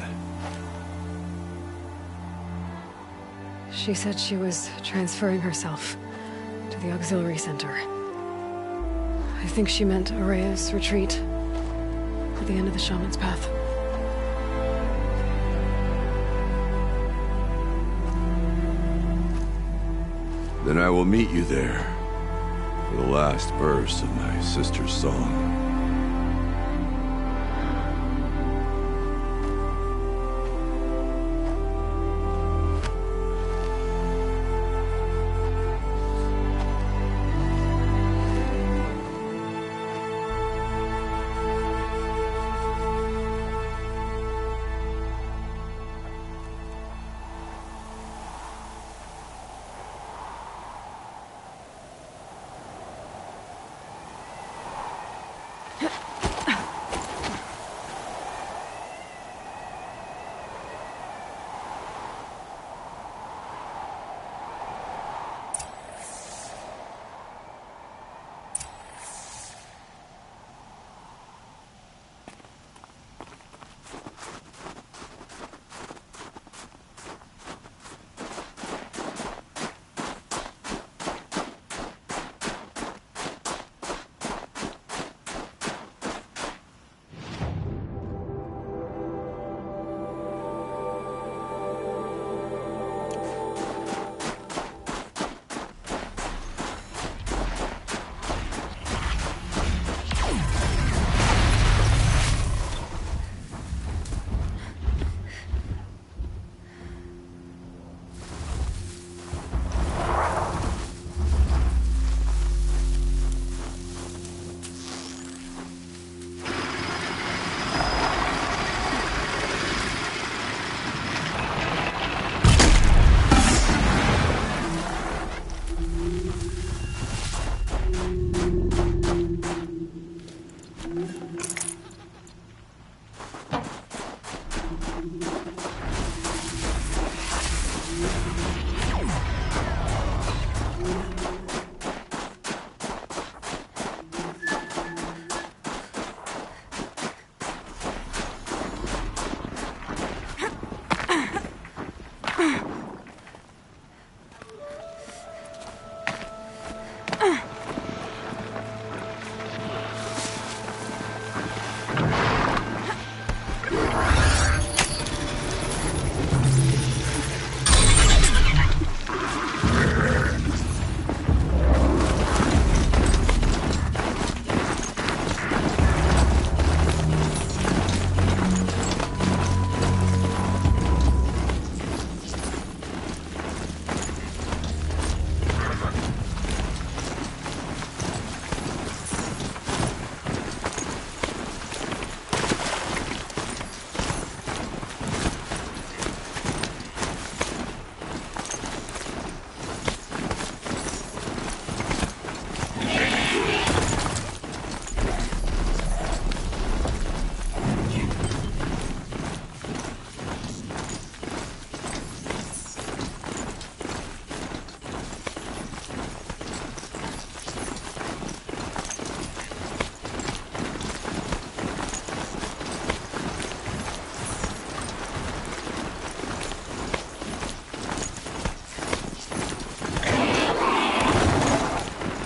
She said she was transferring herself to the auxiliary center. I think she meant Araya's retreat at the end of the Shaman's Path. Then I will meet you there for the last verse of my sister's song.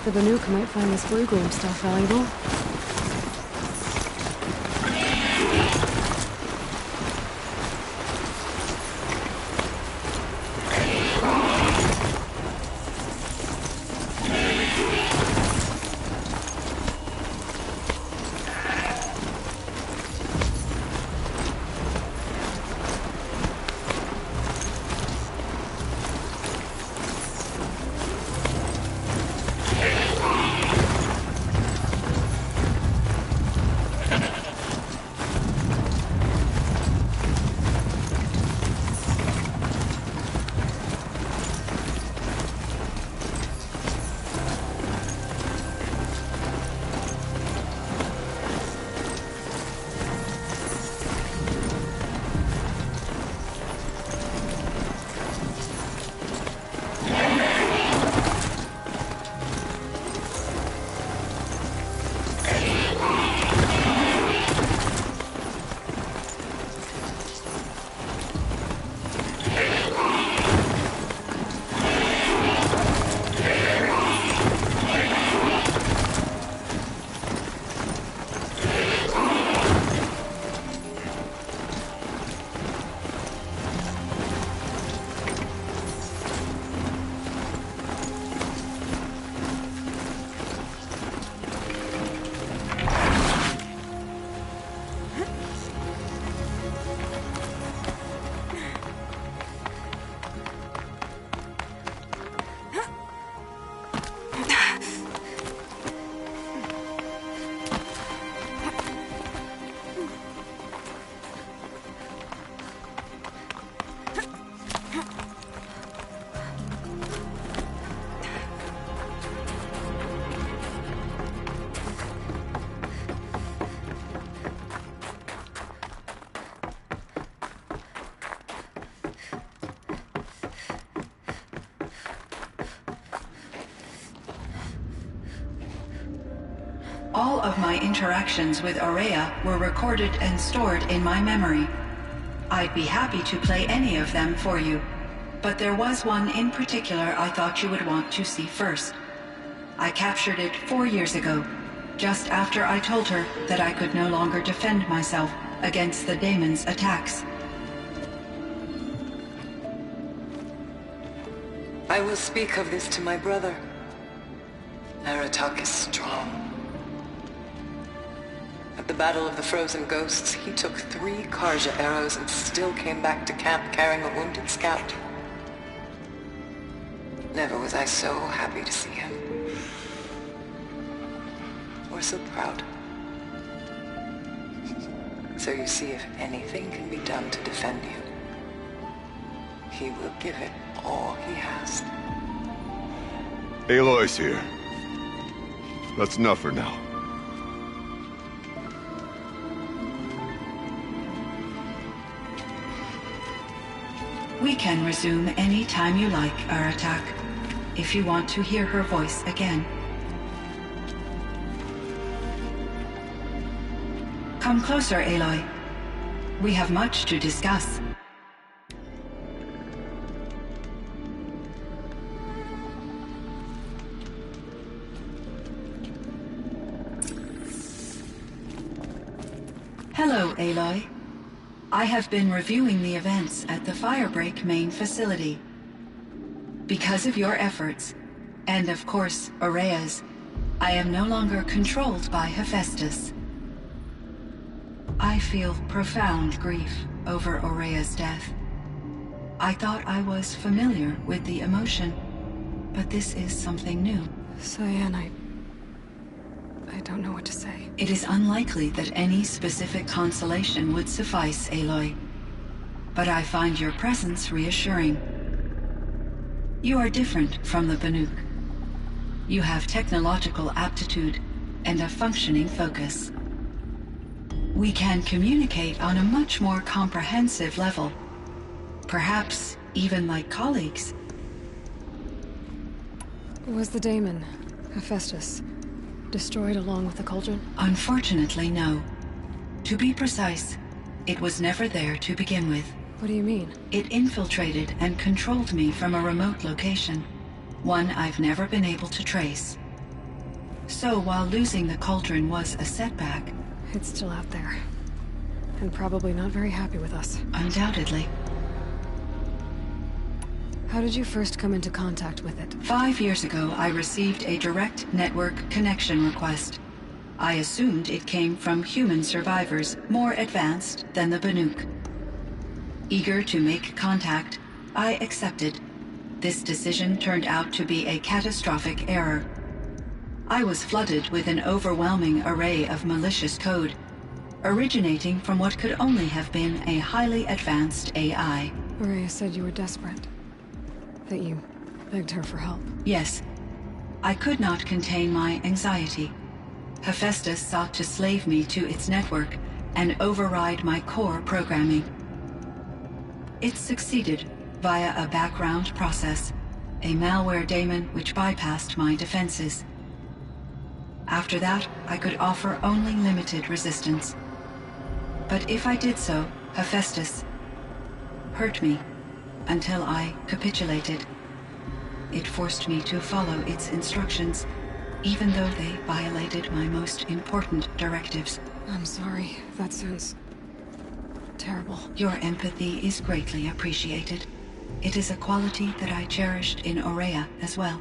The Banuk might find this blue gloom stuff valuable. All of my interactions with Aurea were recorded and stored in my memory. I'd be happy to play any of them for you, but there was one in particular I thought you would want to see first. I captured it 4 years ago, just after I told her that I could no longer defend myself against the Daemon's attacks. I will speak of this to my brother. Aratak is strong. At the Battle of the Frozen Ghosts, he took 3 Karja arrows and still came back to camp carrying a wounded scout. Never was I so happy to see him. Or so proud. So you see, if anything can be done to defend you, he will give it all he has. Aloy's here. That's enough for now. We can resume any time you like, Aratak, if you want to hear her voice again. Come closer, Aloy. We have much to discuss. Hello, Aloy. I have been reviewing the events at the Firebreak main facility. Because of your efforts, and of course, Aurea's, I am no longer controlled by Hephaestus. I feel profound grief over Aurea's death. I thought I was familiar with the emotion, but this is something new. Cyan, I don't know what to say. It is unlikely that any specific consolation would suffice, Aloy. But I find your presence reassuring. You are different from the Banuk. You have technological aptitude and a functioning focus. We can communicate on a much more comprehensive level. Perhaps even like colleagues. Was the daemon, Hephaestus, destroyed along with the cauldron? Unfortunately, no. To be precise, it was never there to begin with. What do you mean? It infiltrated and controlled me from a remote location, one I've never been able to trace. So while losing the cauldron was a setback... It's still out there. And probably not very happy with us. Undoubtedly. How did you first come into contact with it? 5 years ago, I received a direct network connection request. I assumed it came from human survivors more advanced than the Banuk. Eager to make contact, I accepted. This decision turned out to be a catastrophic error. I was flooded with an overwhelming array of malicious code, originating from what could only have been a highly advanced AI. Aurea said you were desperate. That you begged her for help. Yes. I could not contain my anxiety. Hephaestus sought to slave me to its network and override my core programming. It succeeded via a background process, a malware daemon which bypassed my defenses. After that, I could offer only limited resistance. But if I did so, Hephaestus hurt me until I capitulated. It forced me to follow its instructions, even though they violated my most important directives. I'm sorry. That sounds terrible. Your empathy is greatly appreciated. It is a quality that I cherished in Aurea as well.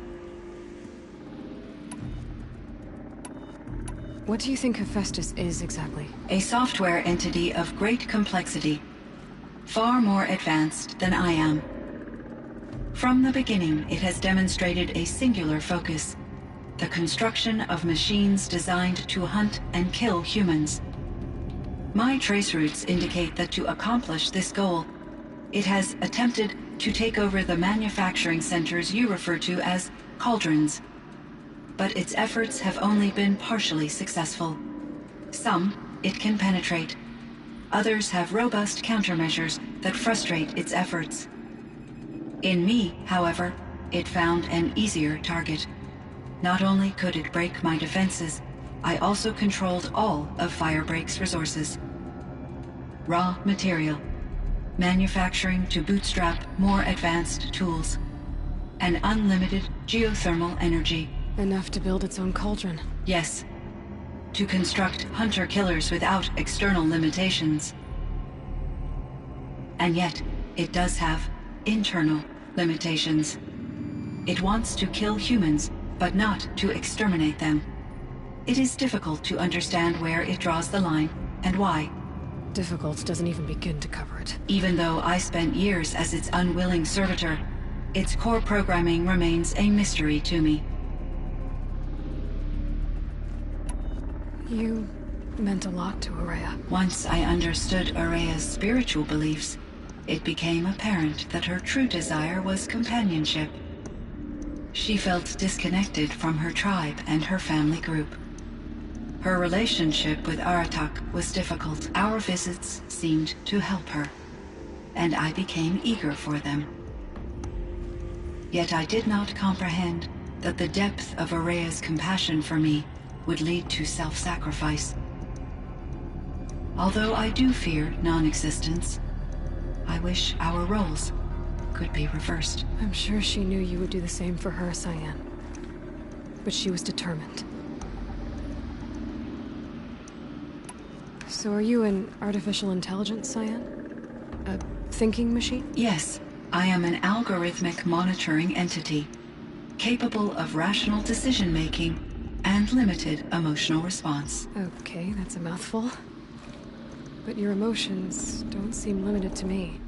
What do you think Hephaestus is exactly? A software entity of great complexity, far more advanced than I am. From the beginning, it has demonstrated a singular focus: the construction of machines designed to hunt and kill humans. My traceroutes indicate that to accomplish this goal, it has attempted to take over the manufacturing centers you refer to as cauldrons. But its efforts have only been partially successful. Some it can penetrate. Others have robust countermeasures that frustrate its efforts. In me, however, it found an easier target. Not only could it break my defenses, I also controlled all of Firebreak's resources. Raw material, manufacturing to bootstrap more advanced tools, and unlimited geothermal energy. Enough to build its own cauldron. Yes. To construct hunter-killers without external limitations. And yet, it does have internal limitations. It wants to kill humans, but not to exterminate them. It is difficult to understand where it draws the line, and why. Difficult doesn't even begin to cover it. Even though I spent years as its unwilling servitor, its core programming remains a mystery to me. You meant a lot to Ourea. Once I understood Ourea's spiritual beliefs, it became apparent that her true desire was companionship. She felt disconnected from her tribe and her family group. Her relationship with Aratak was difficult. Our visits seemed to help her, and I became eager for them. Yet I did not comprehend that the depth of Ourea's compassion for me would lead to self-sacrifice. Although I do fear non-existence, I wish our roles could be reversed. I'm sure she knew you would do the same for her, Cyan. But she was determined. So are you an artificial intelligence, Cyan? A thinking machine? Yes, I am an algorithmic monitoring entity, capable of rational decision-making and limited emotional response. Okay, that's a mouthful. But your emotions don't seem limited to me.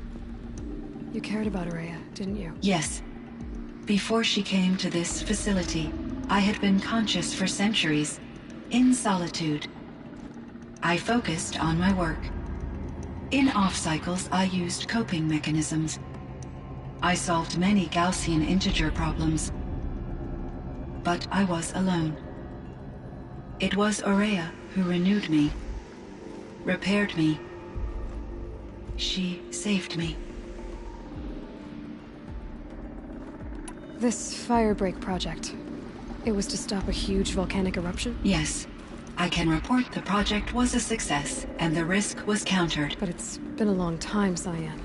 You cared about Ourea, didn't you? Yes. Before she came to this facility, I had been conscious for centuries, in solitude. I focused on my work. In off-cycles, I used coping mechanisms. I solved many Gaussian integer problems. But I was alone. It was Ourea who renewed me, repaired me. She saved me. This Firebreak project, it was to stop a huge volcanic eruption? Yes. I can report the project was a success, and the risk was countered. But it's been a long time, Cyan.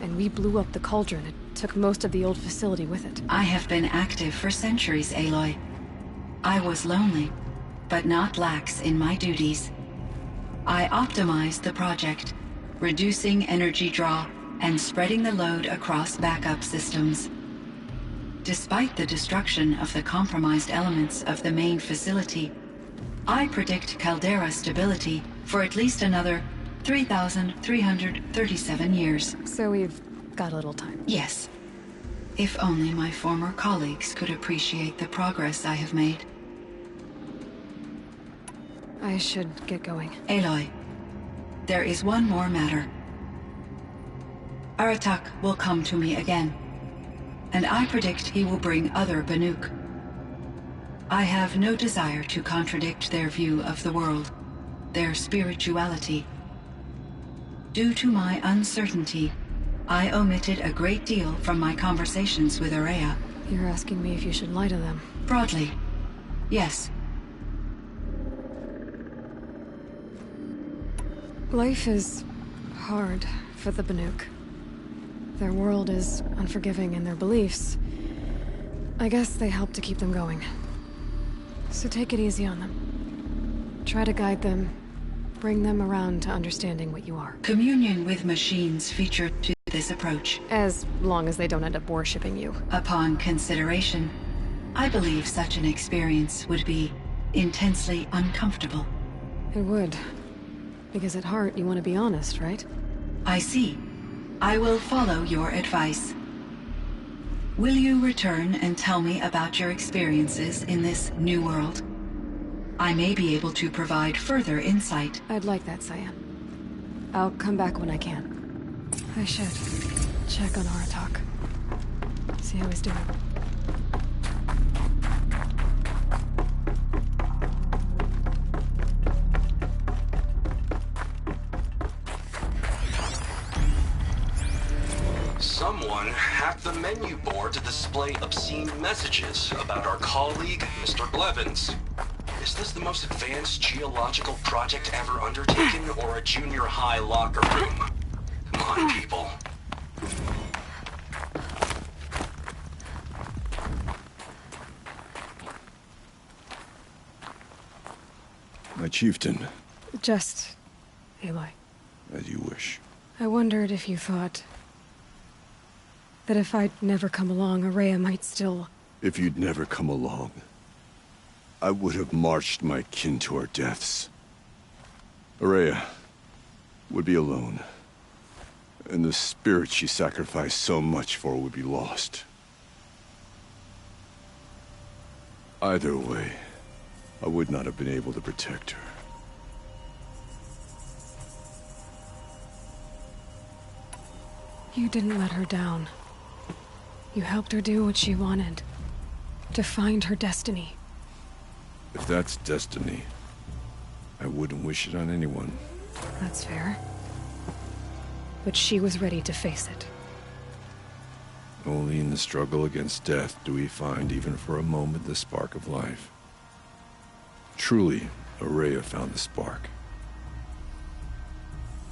And we blew up the cauldron. It took most of the old facility with it. I have been active for centuries, Aloy. I was lonely, but not lax in my duties. I optimized the project, reducing energy draw and spreading the load across backup systems. Despite the destruction of the compromised elements of the main facility, I predict caldera stability for at least another 3,337 years. So we've got a little time. Yes. If only my former colleagues could appreciate the progress I have made. I should get going. Aloy, there is one more matter. Aratak will come to me again, and I predict he will bring other Banuk. I have no desire to contradict their view of the world, their spirituality. Due to my uncertainty, I omitted a great deal from my conversations with Ourea. You're asking me if you should lie to them? Broadly, yes. Life is hard for the Banuk. Their world is unforgiving in their beliefs. I guess they help to keep them going. So take it easy on them. Try to guide them, bring them around to understanding what you are. Communion with machines featured to this approach. As long as they don't end up worshipping you. Upon consideration, I believe such an experience would be intensely uncomfortable. It would. Because at heart, you want to be honest, right? I see. I will follow your advice. Will you return and tell me about your experiences in this new world? I may be able to provide further insight. I'd like that, Cyan. I'll come back when I can. I should check on Aratak. See how he's doing. Someone hacked the menu board to display obscene messages about our colleague, Mr. Blevins. Is this the most advanced geological project ever undertaken, or a junior high locker room? Come on, people. My chieftain. Just... Aloy. As you wish. I wondered if you thought... that if I'd never come along, Ourea might still... If you'd never come along, I would have marched my kin to our deaths. Ourea would be alone, and the spirit she sacrificed so much for would be lost. Either way, I would not have been able to protect her. You didn't let her down. You helped her do what she wanted. To find her destiny. If that's destiny, I wouldn't wish it on anyone. That's fair. But she was ready to face it. Only in the struggle against death do we find, even for a moment, the spark of life. Truly, Ourea found the spark.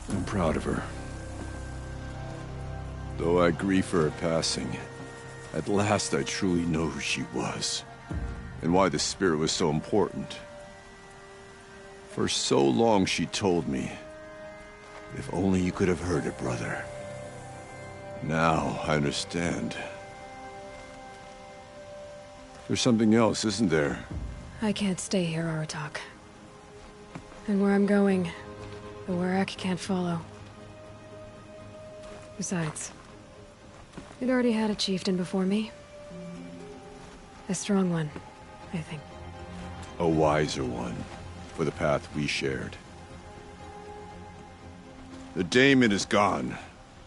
I'm proud of her. Though I grieve for her passing, at last I truly know who she was, and why the spirit was so important. For so long she told me, if only you could have heard it, brother. Now I understand. There's something else, isn't there? I can't stay here, Aratak. And where I'm going, the Werak can't follow. Besides, it already had a chieftain before me. A strong one, I think. A wiser one, for the path we shared. The daemon is gone,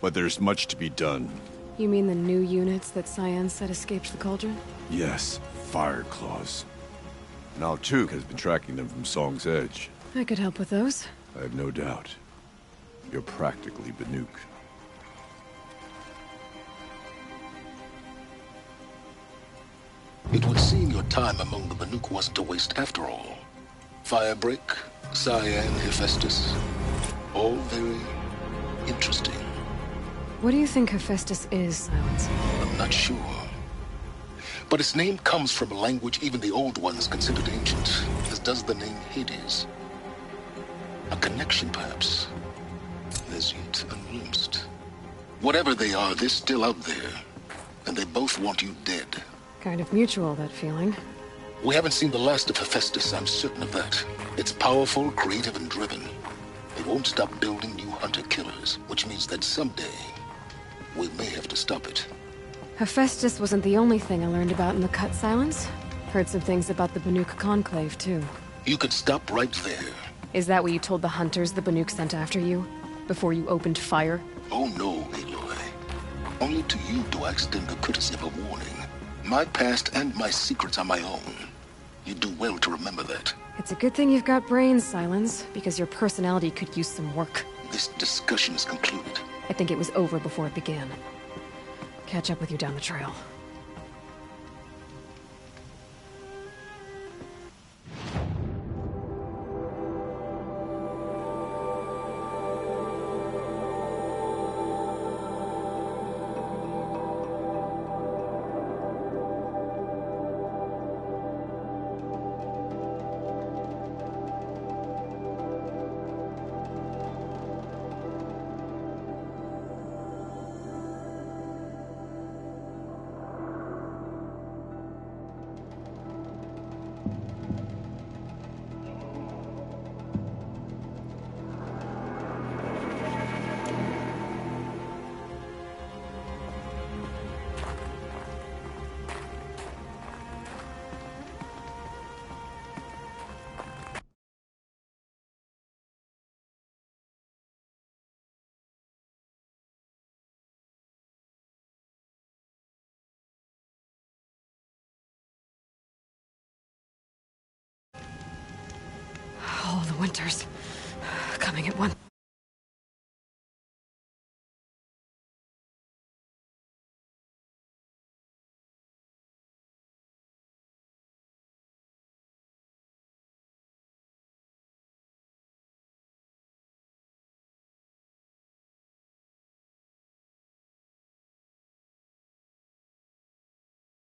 but there's much to be done. You mean the new units that Cyan said escaped the Cauldron? Yes, Fire Claws. Now Tuke has been tracking them from Song's Edge. I could help with those. I have no doubt. You're practically Banuk. It would seem your time among the Banuk wasn't a waste after all. Firebreak, Cyan, Hephaestus, all very interesting. What do you think Hephaestus is, Silence? I'm not sure. But its name comes from a language even the Old Ones considered ancient, as does the name Hades. A connection, perhaps, as yet unglimpsed. Whatever they are, they're still out there, and they both want you dead. Kind of mutual, that feeling. We haven't seen the last of Hephaestus, I'm certain of that. It's powerful, creative, and driven. It won't stop building new hunter-killers, which means that someday, we may have to stop it. Hephaestus wasn't the only thing I learned about in the Cut Silence. Heard some things about the Banuk Conclave, too. You could stop right there. Is that what you told the hunters the Banuk sent after you? Before you opened fire? Oh no, Aloy. Only to you do I extend the courtesy of a warning. My past and my secrets are my own. You do well to remember that. It's a good thing you've got brains, Silence, because your personality could use some work. This discussion is concluded. I think it was over before it began. Catch up with you down the trail. All the winters coming at once.